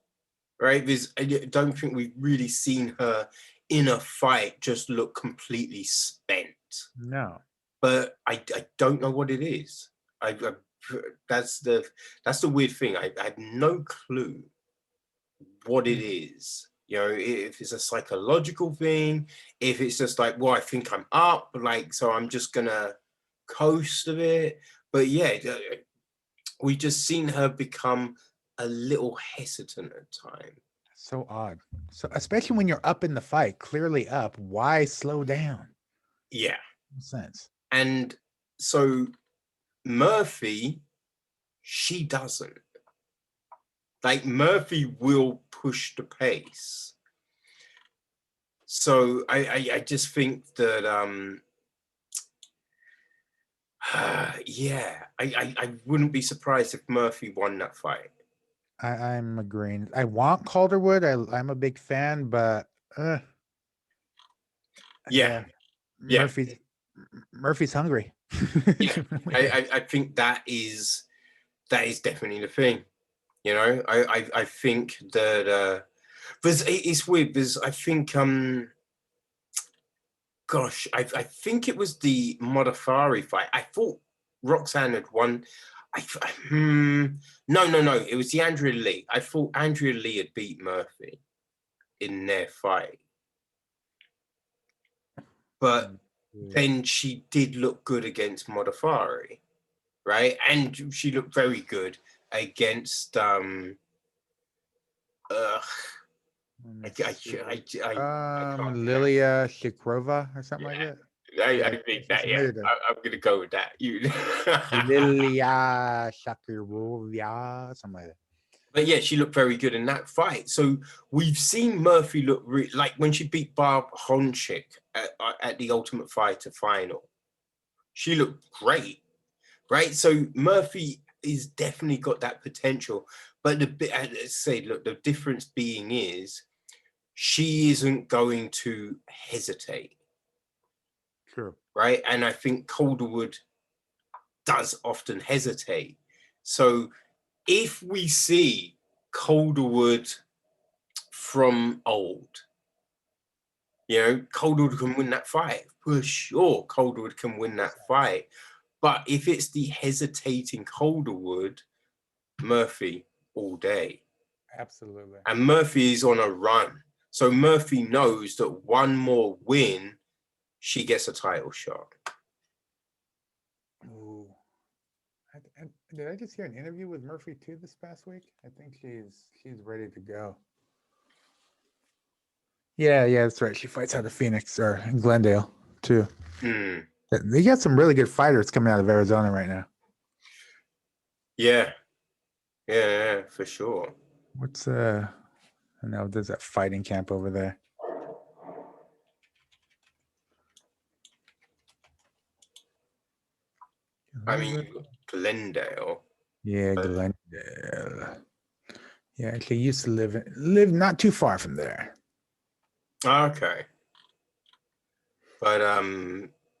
right? I don't think we've really seen her in a fight just look completely spent. No. But I don't know what it is. That's the weird thing. I have no clue what it is. If it's a psychological thing, if it's just like, well, I think I'm up, like, so I'm just gonna coast a bit. But yeah, we just seen her become a little hesitant at times. So odd. So especially when you're up in the fight, clearly up, why slow down? Yeah. No sense. And so Murphy, she doesn't. Like Murphy will push the pace. So I just think that yeah, I wouldn't be surprised if Murphy won that fight. I'm agreeing. I want Calderwood. I'm a big fan, but Yeah. Murphy's hungry. Yeah. I think that is definitely the thing. I think that but it's weird because I think gosh, I think it was the Modafari fight. I thought Roxanne had won. No. It was the Andrea Lee. I thought Andrea Lee had beat Murphy in their fight. But then she did look good against Modafari, right? And she looked very good against Lilia Shikrova or something like that. I think that, I'm gonna go with that. Lilia Shakirova, something like that. But yeah, she looked very good in that fight. So we've seen Murphy look like when she beat Barb Honchik at the Ultimate Fighter final. She looked great, right? So Murphy is definitely got that potential. But the difference being is she isn't going to hesitate. True. Right? And I think Calderwood does often hesitate. So if we see Calderwood from old, Calderwood can win that fight. For sure, Calderwood can win that fight. But if it's the hesitating Calderwood, Murphy all day. Absolutely. And Murphy is on a run. So Murphy knows that one more win, she gets a title shot. Ooh. Did I just hear an interview with Murphy too this past week? I think she's ready to go. Yeah, that's right. She fights out of Phoenix or Glendale too. They got some really good fighters coming out of Arizona right now. Yeah, for sure. What's I know there's that fighting camp over there. I mean, Glendale. Yeah, Glendale. Yeah, actually used to live not too far from there. Okay. But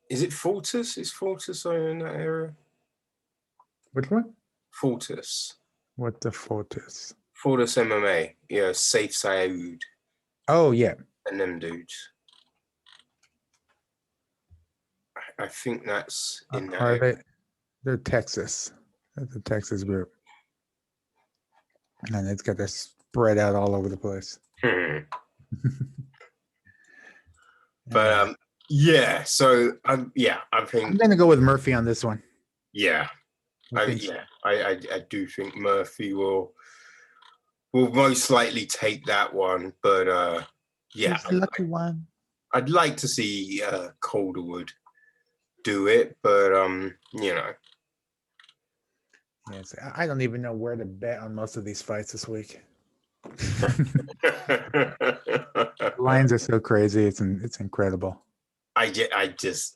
is it Fortis? Is Fortis in that area? Which one? Fortis. What the Fortis? Fortis MMA. Yeah, Safe Saud. Oh yeah. And them dudes. I think that's in that area. They're Texas. That's a Texas group. And it's got this spread out all over the place. But yeah, so I think I'm gonna go with Murphy on this one. Yeah. I do think Murphy will most likely take that one, but yeah. He's the lucky one. I'd like to see Calderwood do it, but Yes, I don't even know where to bet on most of these fights this week. Lines are so crazy. It's incredible. I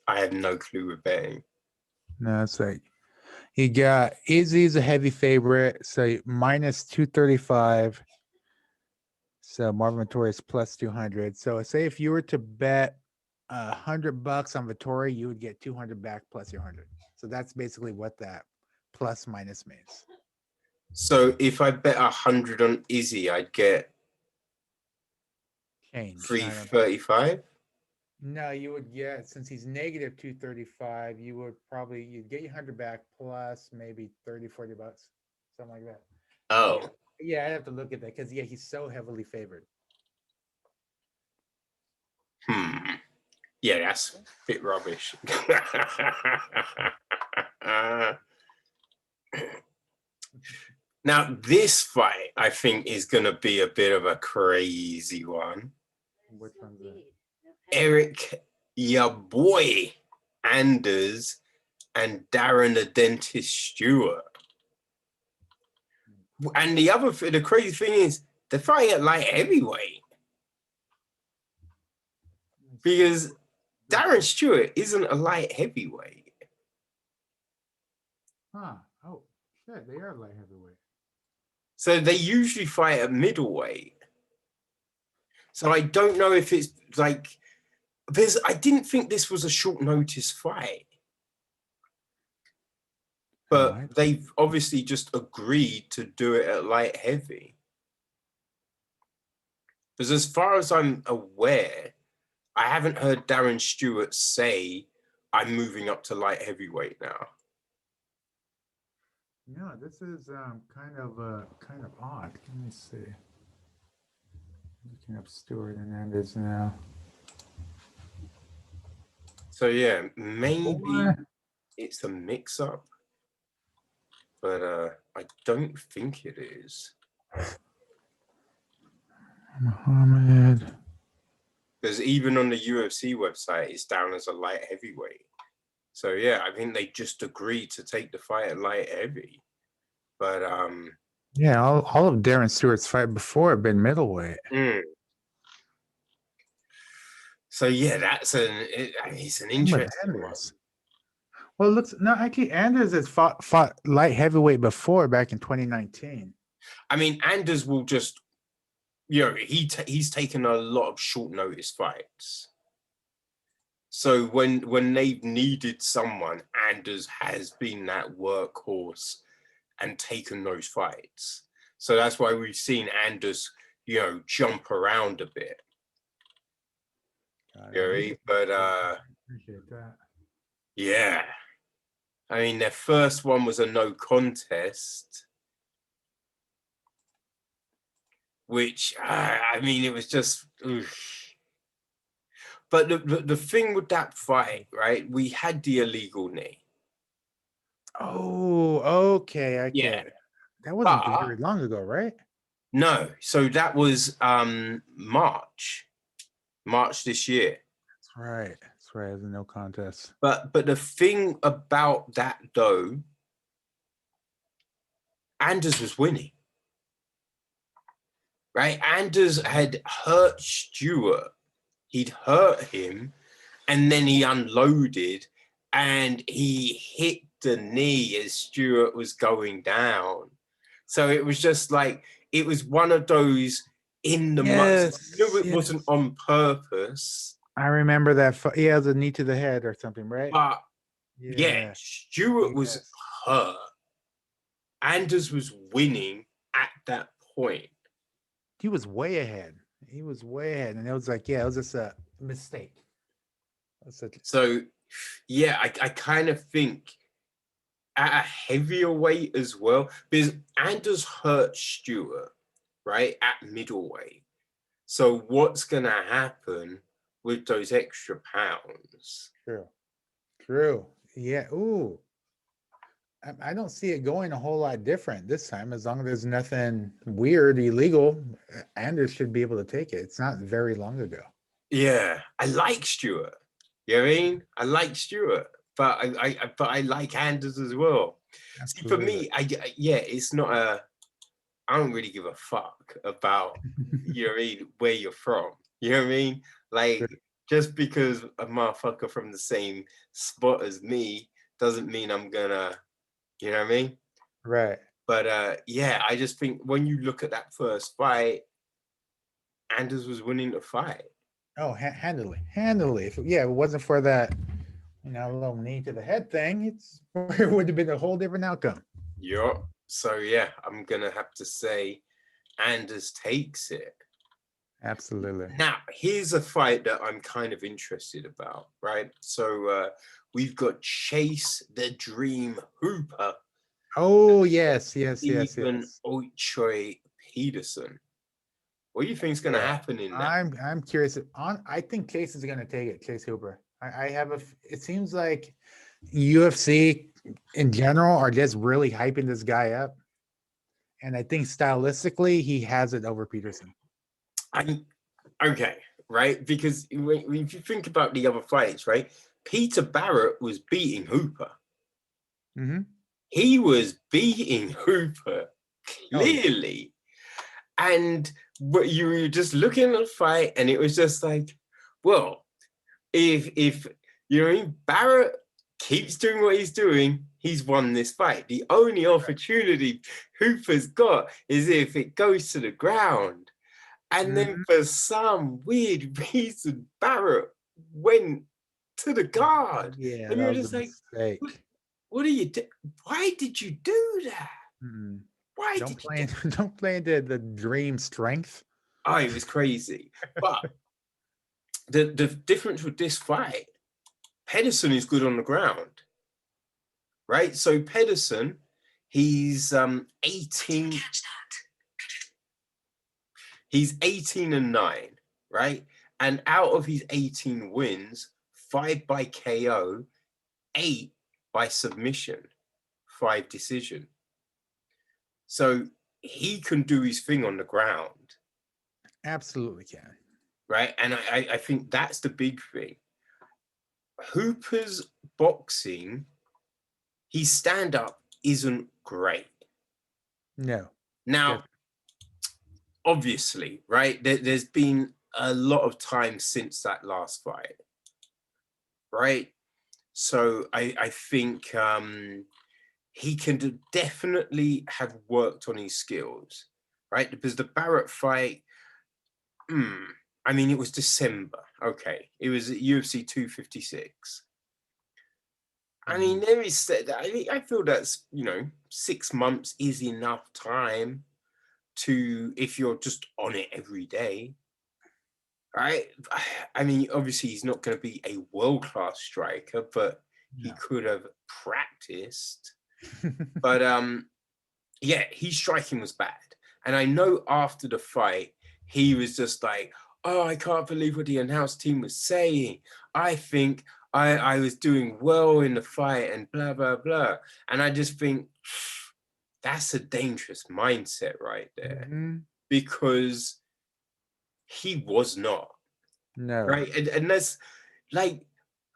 have no clue with betting. No, it's like you got Izzy's a heavy favorite, so minus 235. So Marvin Vettori is plus 200. So say if you were to bet $100 on Vettori, you would get 200 back plus your 100. So that's basically what that plus minus means. So if I bet 100 on Izzy, I'd get Change. 335. No, you would get, since he's negative 235, you'd get your 100 back plus maybe 30, $40, something like that. Oh. Yeah, I have to look at that because he's so heavily favored. Yeah, that's a bit rubbish. Now, this fight, I think, is going to be a bit of a crazy one. Which one's that? Eric, your boy, Anders, and Darren the Dentist Stewart. And the crazy thing is, they're fighting at light heavyweight. Because Darren Stewart isn't a light heavyweight. Huh. Oh, shit. They are light heavyweight. So they usually fight at middleweight. So I don't know if it's like, I didn't think this was a short notice fight. But they've obviously just agreed to do it at light heavy. Because as far as I'm aware, I haven't heard Darren Stewart say, I'm moving up to light heavyweight now. No, this is kind of odd. Let me see. Looking up Stewart and Anders now. So yeah, maybe it's a mix-up, but I don't think it is. Muhammad. Because even on the UFC website, it's down as a light heavyweight. So yeah, I think they just agreed to take the fight at light heavy. But yeah, all of Darren Stewart's fight before have been middleweight. So yeah, it's an interesting one. Well, it looks actually Anders has fought light heavyweight before back in 2019. I mean, Anders will just, he's taken a lot of short notice fights. So when they've needed someone, Anders has been that workhorse and taken those fights. So that's why we've seen Anders, jump around a bit. But appreciate that. Yeah. I mean, their first one was a no contest, which I mean, it was just. Oof. But the thing with that fight, right? We had the illegal knee. Oh, okay, I get it. That wasn't very long ago, right? No, so that was March this year. That's right. It was a no contest. But the thing about that though, Anders was winning. Right? Anders had hurt Stewart. He'd hurt him, and then he unloaded, and he hit the knee as Stewart was going down. So it was just like, it was one of those in the muscle. I knew it wasn't on purpose. I remember that. He has a knee to the head or something, right? But yeah, Stewart was hurt. Anders was winning at that point. He was way ahead. And it was like, it was just a mistake. So, yeah, I kind of think at a heavier weight as well, because Anders hurt Stewart, right, at middleweight. So what's going to happen with those extra pounds? True. Yeah. Ooh. I don't see it going a whole lot different this time. As long as there's nothing weird, illegal, Anders should be able to take it. It's not very long ago. Yeah, I like Stewart. You know what I mean? I like Stewart, but I like Anders as well. See, for Absolutely. me, yeah, it's not I don't really give a fuck about, you know what I mean, where you're from. You know what I mean? Sure. Like, just because a motherfucker from the same spot as me doesn't mean I'm gonna, you know what I mean? Right. But yeah, I just think when you look at that first fight, Anders was winning the fight. Oh, handily. If it wasn't for that, little knee to the head thing, it would have been a whole different outcome. Yup. So yeah, I'm gonna have to say Anders takes it. Absolutely. Now, here's a fight that I'm kind of interested about, right? So we've got Chase the Dream Hooper, Oh yes, Stephen yes. Ochoy Peterson. What do you think is going to Yeah, happen in that? I'm curious. I think Chase is going to take it. Chase Hooper. I have it seems like UFC in general are just really hyping this guy up, and I think stylistically he has it over Peterson. I'm okay, right? Because if you think about the other fights, right? Peter Barrett was beating Hooper. Mm-hmm. He was beating Hooper Oh yeah. clearly. And but you were just looking at the fight, and it was just like, well, if you know what I mean, Barrett keeps doing what he's doing, he's won this fight. The only opportunity Hooper's got is if it goes to the ground. And then Mm-hmm. for some weird reason, Barrett went to the guard. Yeah, And that you're was a just like, mistake. what are you doing? Why did you do that? Mm-mm. Why Don't did you play do? don't play into the dream strength. Oh, it was crazy. But the difference with this fight, Pedersen is good on the ground, right? So Pedersen, he's 18. He's 18 and 9, right? And out of his 18 wins, 5 by KO, 8 by submission, 5 decision. So he can do his thing on the ground, Absolutely can. right? And I think that's the big thing. Hooper's boxing, his stand up isn't great. No, Now, definitely. obviously, right? There's been a lot of time since that last fight, right? So I think he can definitely have worked on his skills, right? Because the Barrett fight, I mean, it was December. Okay, it was at UFC 256. I mean, there is. I feel that's 6 months is enough time to if you're just on it every day, right? I mean, obviously he's not going to be a world-class striker, but he No. could have practiced. But yeah, his striking was bad. And I know after the fight, he was just like, oh, I can't believe what the announce team was saying. I think I was doing well in the fight and blah, blah, blah. And I just think that's a dangerous mindset right there Mm-hmm. because he was not. No. Right. And that's like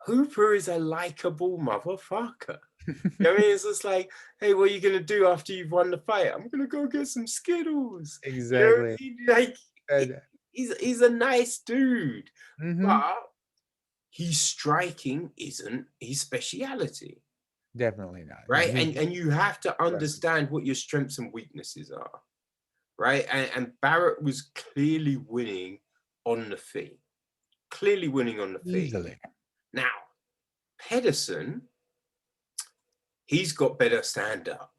Hooper is a likable motherfucker. I mean, it's just like, hey, what are you gonna do after you've won the fight? I'm gonna go get some Skittles. You know what Exactly. I mean? Like, And, he's a nice dude, mm-hmm. but his striking isn't his speciality, Definitely not. No, right? And you have to aggressive. understand what your strengths and weaknesses are, right? And Barrett was clearly winning on the feet, clearly winning on the feet. Easily. Now, Pedersen, he's got better stand up.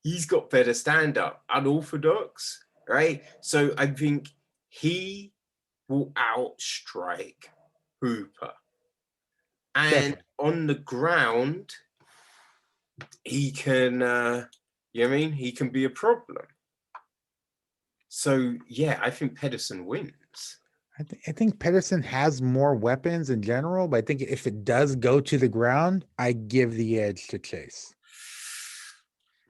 He's got better stand up, unorthodox, right? So I think he will outstrike Hooper. And Definitely. on the ground, he can, you know what I mean? He can be a problem. So yeah, I think Pedersen wins. I think Pedersen has more weapons in general, but I think if it does go to the ground, I give the edge to Chase.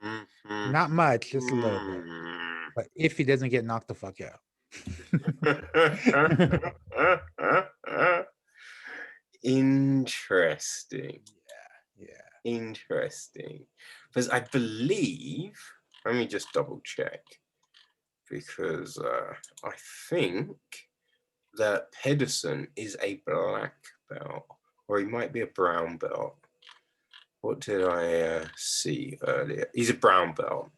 Mhm. Not much, just a little bit. But if he doesn't get knocked the fuck out. Interesting. Yeah. interesting. Because I believe, let me just double check, because I think that Pedersen is a black belt, or he might be a brown belt. What did I see earlier? He's a brown belt.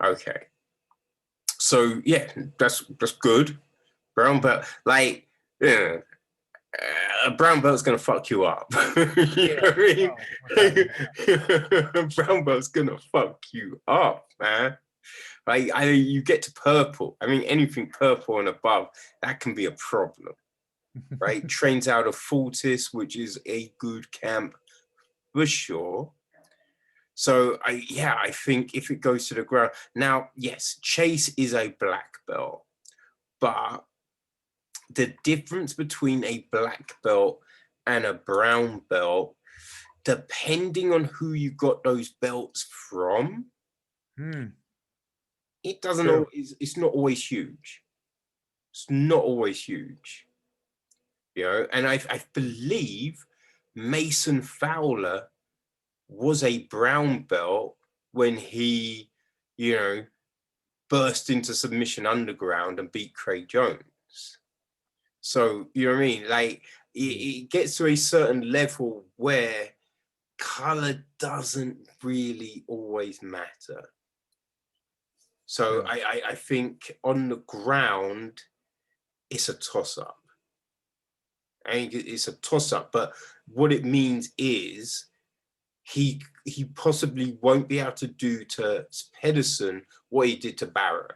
Okay. So yeah, that's good. Brown belt, like, yeah, a brown belt's gonna fuck you up. You know what I mean? Brown belt's gonna fuck you up, man. Like, you get to purple. I mean, anything purple and above, that can be a problem, right? Trains out of Fortis, which is a good camp for sure. So I think if it goes to the ground now, yes, Chase is a black belt, but the difference between a black belt and a brown belt, depending on who you got those belts from, it doesn't always, it's not always huge. It's not always huge. You know, and I believe Mason Fowler was a brown belt when he, you know, burst into submission underground and beat Craig Jones. So, you know what I mean? Like, it gets to a certain level where color doesn't really always matter. So I think on the ground, it's a toss-up. I think it's a toss-up, but what it means is he possibly won't be able to do to Pedersen what he did to Barrett.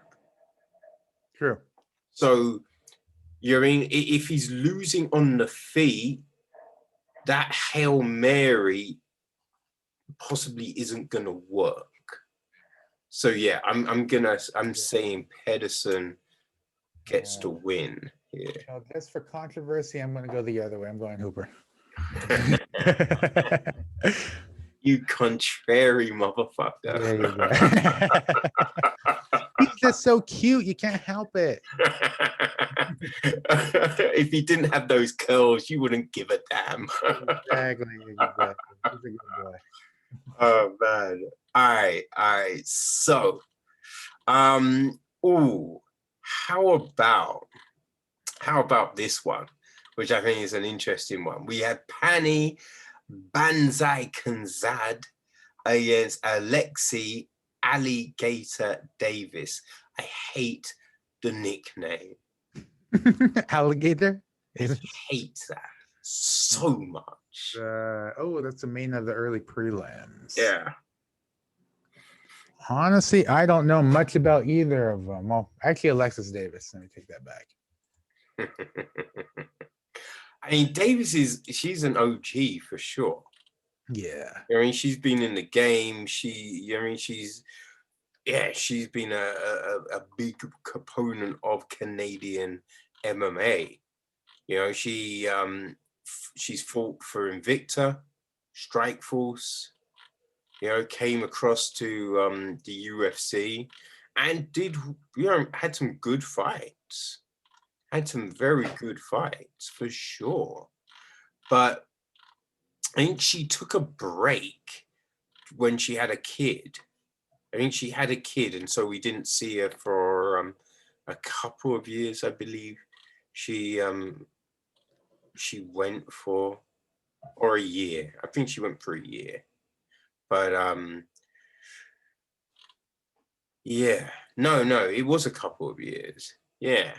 True. So, you know what I mean? If he's losing on the feet, that Hail Mary possibly isn't gonna work. So yeah, I'm saying Pedersen gets to win here. No, just for controversy, I'm gonna go the other way. I'm going Hooper. You contrary motherfucker. There you go. He's just so cute. You can't help it. If he didn't have those curls, you wouldn't give a damn. Exactly. He's a good boy. Oh man. All right. So, how about this one, which I think is an interesting one? We had Pani Banzai Kanzad against Alexi Alligator Davis. I hate the nickname. Alligator? I hate that so much. That's the main of the early prelims. Yeah. Honestly, I don't know much about either of them. Well, actually, Alexis Davis. Let me take that back. I mean, she's an OG for sure. Yeah. I mean, she's been in the game. She's been a big component of Canadian MMA. You know, she's fought for Invicta, Strikeforce. You know, came across to the UFC and had some good fights. Had some very good fights for sure. But I think she took a break when she had a kid. I think she had a kid, and so we didn't see her for a couple of years, I believe. She went for, or a year. I think she went for a year. But yeah, no, it was a couple of years. Yeah.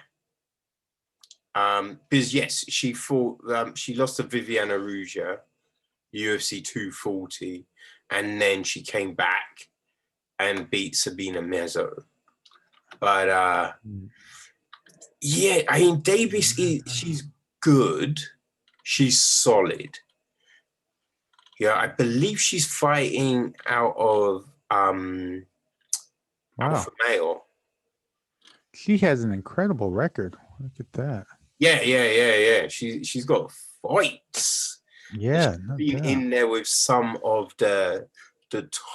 Because yes, she fought. She lost to Viviana Ruja, UFC 240, and then she came back and beat Sabina Mezzo. But yeah, I mean, Davis she's good. She's solid. Yeah, I believe she's fighting out of Alpha Male. She has an incredible record. Look at that. Yeah. She's got fights. Yeah, she's been in there with some of the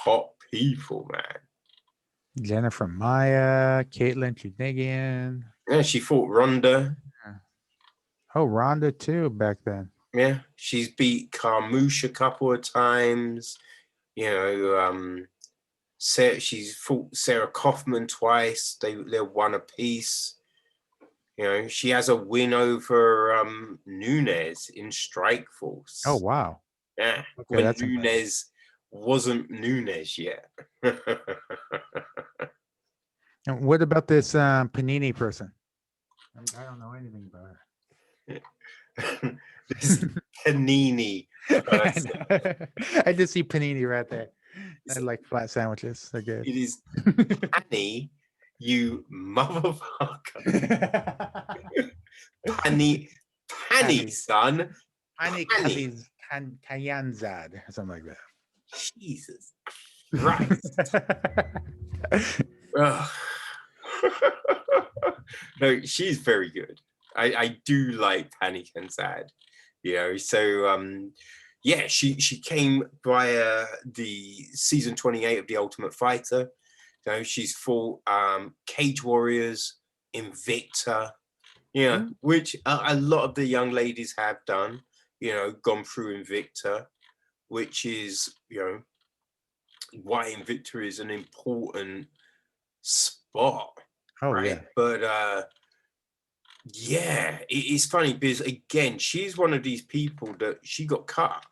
top people, man. Jennifer Maya, Caitlin Chunigian. Yeah, she fought Ronda. Oh, Ronda too back then. Yeah, she's beat Carmouche a couple of times. You know, she's fought Sarah Kaufman twice. They're one apiece. You know, she has a win over Nunes in Oh Strikeforce. wow. Yeah, Okay, when that's impressive. Nunes wasn't Nunes yet. And what about this Panini person? I don't know anything about This Panini person. her. I just see Panini right there. I like flat sandwiches. They're good. It is Panny, you motherfucker. Panny, Panny, Panny. son. Pani Panny. Kayanzad or something like Jesus Christ. that. Ugh. No, she's very good. I do like Panic and Sad, you know. So yeah, she came via the season 28 of The Ultimate Fighter. You know, she's fought Cage Warriors, Invicta, yeah, which a lot of the young ladies have done, you know, gone through Invicta, which is, you know, why Invicta is an important spot, Oh right? yeah. But yeah, it's funny because again, she's one of these people that she got cut,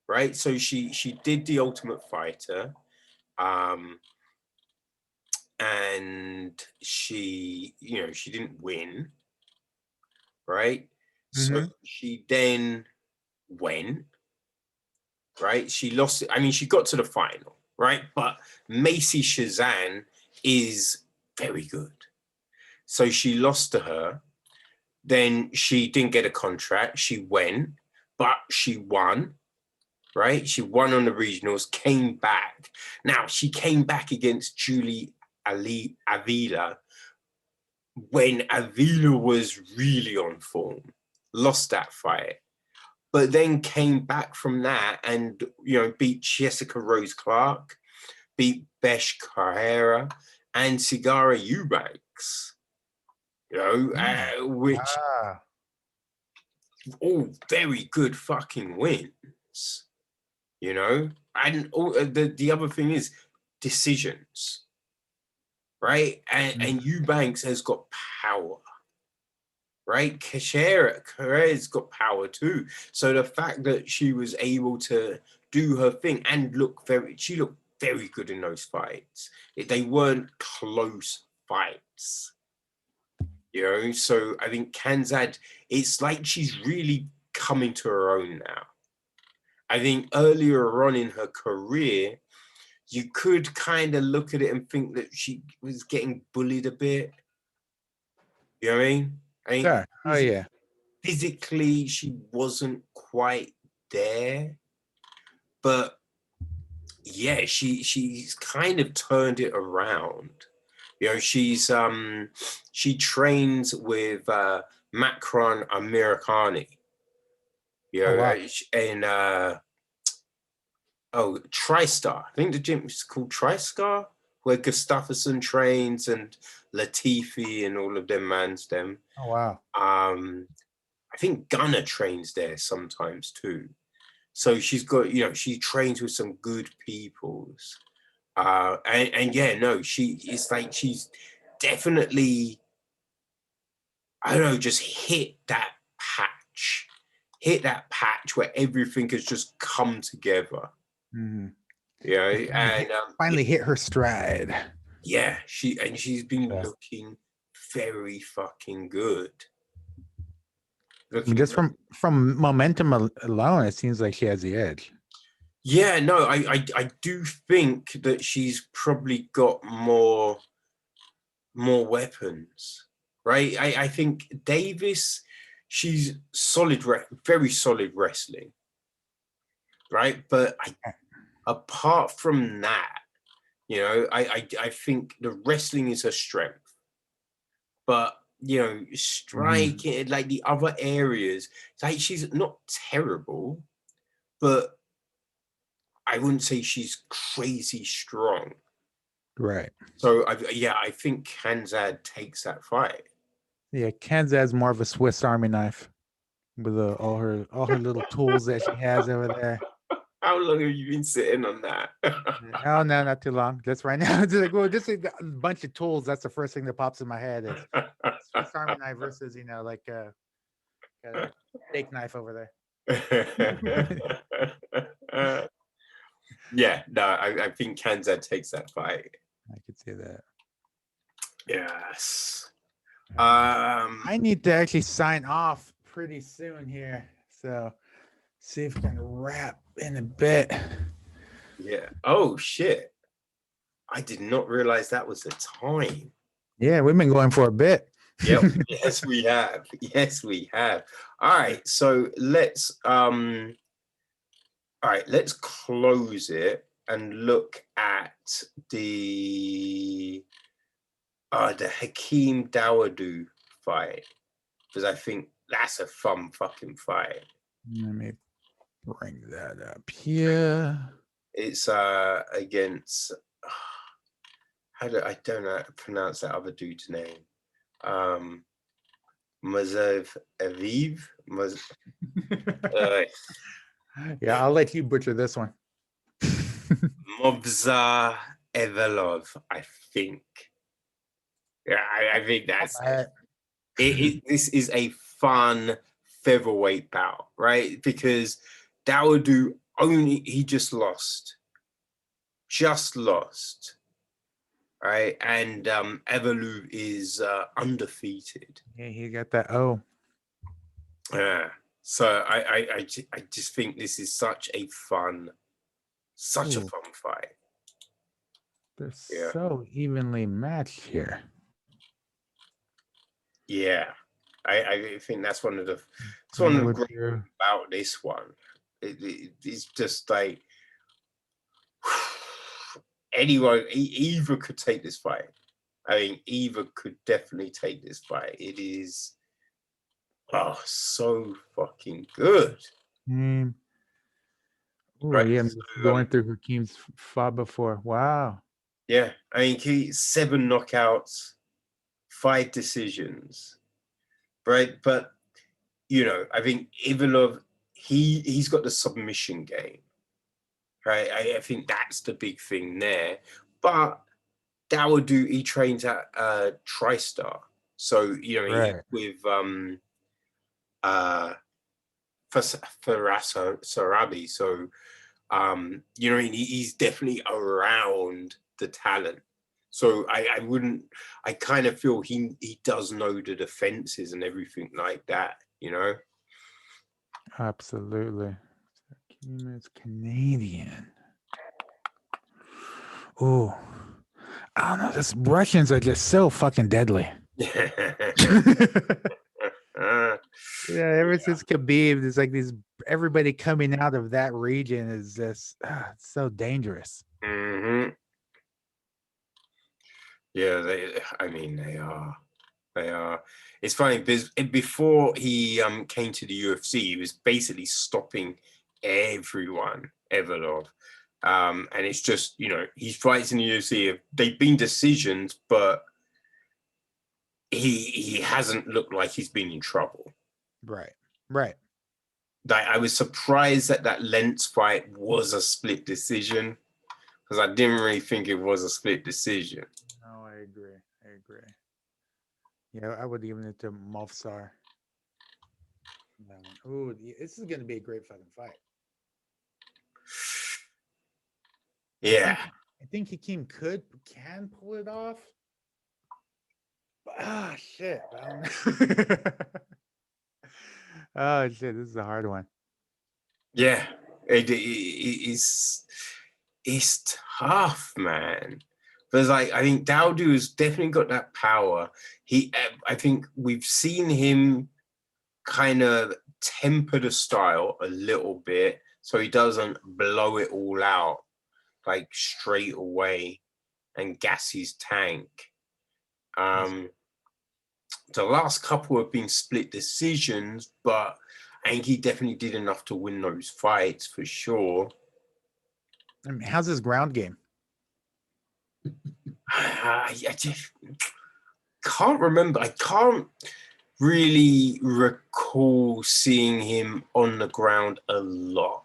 right? So she did The Ultimate Fighter, and she, you know, she didn't win, right? So she then went, right? She lost it. I mean, she got to the final, right? But Macy Shazan is very good. So she lost to her. Then she didn't get a contract. She went, but she won, right? She won on the regionals, came back. Now, she came back against Julie Avila when Avila was really on form, lost that fight, but then came back from that and, you know, beat Jessica Rose Clark, beat Besh Carrera, and Sigara Eubanks, you know, which all very good fucking wins, you know. And all, the other thing is decisions, right? And Eubanks has got power, right? Carrera's got power too. So the fact that she was able to do her thing and she looked very good in those fights. They weren't close fights, you know. So I think Kanzad, it's like she's really coming to her own now. I think earlier on in her career, you could kind of look at it and think that she was getting bullied a bit. You know what I mean? Sure. Oh yeah. Physically, she wasn't quite there, but yeah, she's kind of turned it around. You know, she trains with Macron Americani. You Oh know, wow. in TriStar. I think the gym is called TriStar, where Gustafsson trains and Latifi and all of them mans them. Oh wow. I think Gunner trains there sometimes too. So she's got, you know, she trains with some good peoples. And yeah, no, it's like she's definitely, I don't know, just hit that patch where everything has just come together. You know, and Finally hit her stride. yeah, she's been looking very fucking good. Just from momentum alone, it seems like she has the edge. Yeah, no, I do think that she's probably got more weapons, right? I think Davis, she's solid, very solid wrestling, right? But apart from that, you know, I think the wrestling is her strength. But you know, striking, like the other areas, like she's not terrible, but I wouldn't say she's crazy strong. Right. So I think Kanzad takes that fight. Yeah, Kansas has more of a Swiss Army knife with all her little tools that she has over there. How long have you been sitting on that? Oh no, not too long. Just right now. It's like, well, just a bunch of tools. That's the first thing that pops in my head is Swiss Army knife versus, like a steak knife over there. Yeah, no, I think Kanzad takes that fight. I could see that. Yes. I need to actually sign off pretty soon here. So see if we can wrap in a bit. Yeah. Oh shit. I did not realize that was the time. Yeah, we've been going for a bit. Yep. Yes, we have. Yes, we have. All right. So let's close it and look at the Hakeem Dawodu fight, because I think that's a fun fucking fight. Let me bring that up here. It's against I don't know how to pronounce that other dude's name. Mazev Aviv. Yeah, I'll let you butcher this one. Movza Evelov, I think. Yeah, I think that's it. This is a fun featherweight bout, right? Because Dawodu he just lost. Right? And Evelov is undefeated. Yeah, he got that. Oh, Yeah. So I just think this is such a fun fight. They're so evenly matched here. Yeah. I think that's one of the great things about this one. It's just like anyone either could take this fight. I mean, either could definitely take this fight. It is so fucking good. Oh, Right. yeah, I'm just going through Hakeem's fought before. Wow. Yeah, I mean, 7 knockouts, 5 decisions, right? But I think Ivanov, he's got the submission game, right? I think that's the big thing there. But Dawodu, he trains at TriStar, so Right. he's with Sarabi, so he's definitely around the talent. So I kind of feel he does know the defenses and everything like that, Absolutely. Hakeem is Canadian. Oh, I don't know. These Russians are just so fucking deadly. Yeah, ever since Khabib, there's like everybody coming out of that region is just it's so dangerous. Mm-hmm. Yeah, they are. They are. It's funny because before he came to the UFC, he was basically stopping everyone, Everlov. And it's just, his fights in the UFC, they've been decisions, but he hasn't looked like he's been in trouble. Right. I was surprised that Lentz fight was a split decision, because I didn't really think it was a split decision. No, I agree. Yeah, I would give it to Mofsar. Oh, this is gonna be a great fucking fight. Yeah. I think Hakeem can pull it off. But, shit. I don't know. Oh shit, this is a hard one. Yeah. It's tough, man. Because I think Dawodu has definitely got that power. I think we've seen him kind of temper the style a little bit so he doesn't blow it all out like straight away and gas his tank. The last couple have been split decisions, but I think he definitely did enough to win those fights for sure. I mean, how's his ground game? I just can't remember. I can't really recall seeing him on the ground a lot.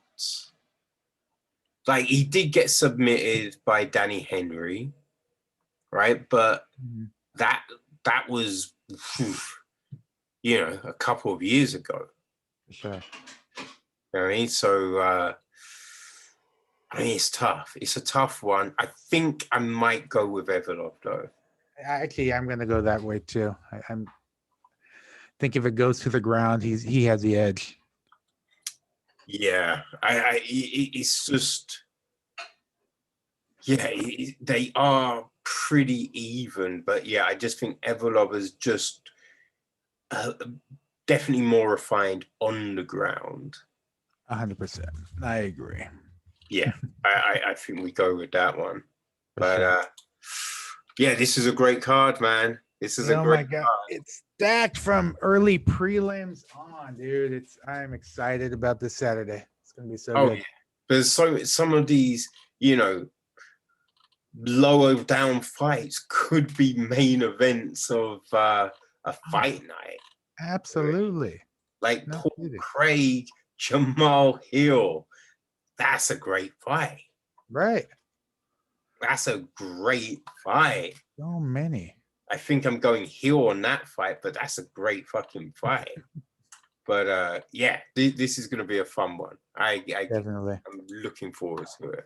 Like, he did get submitted by Danny Henry, right? But that was, a couple of years ago. Sure. You know what I mean? So, it's tough. It's a tough one. I think I might go with Everlov, though. Actually, I'm going to go that way too. I'm think if it goes to the ground, he has the edge. Yeah, it's just, yeah, they are pretty even, but yeah, I just think Everlov is just definitely more refined on the ground. 100%. I agree. Yeah, I think we go with that one. For But sure. yeah, this is a great card, man. This is a Oh great my God. card. It's stacked from early prelims on, dude. I'm excited about this Saturday. It's gonna be so good. Yeah. There's some of these, lower down fights could be main events of a fight night. Absolutely. Like No Paul kidding. Craig, Jamal Hill. That's a great fight. Right. That's a great fight. So many. I think I'm going Hill on that fight, but that's a great fucking fight. But yeah, this is going to be a fun one. Definitely. I'm looking forward to it.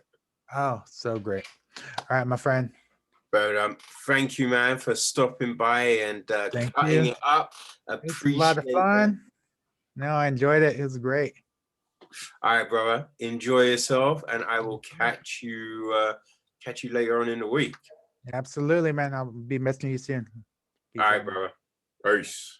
Oh, so great. All right, my friend. But thank you, man, for stopping by and Thank cutting you. it up. It's a lot of Appreciate that. fun. No, I enjoyed it. It was great. All right, brother. Enjoy yourself, and I will catch you later on in the week. Absolutely, man. I'll be messaging you soon. Peace All right, out, man. brother. Peace.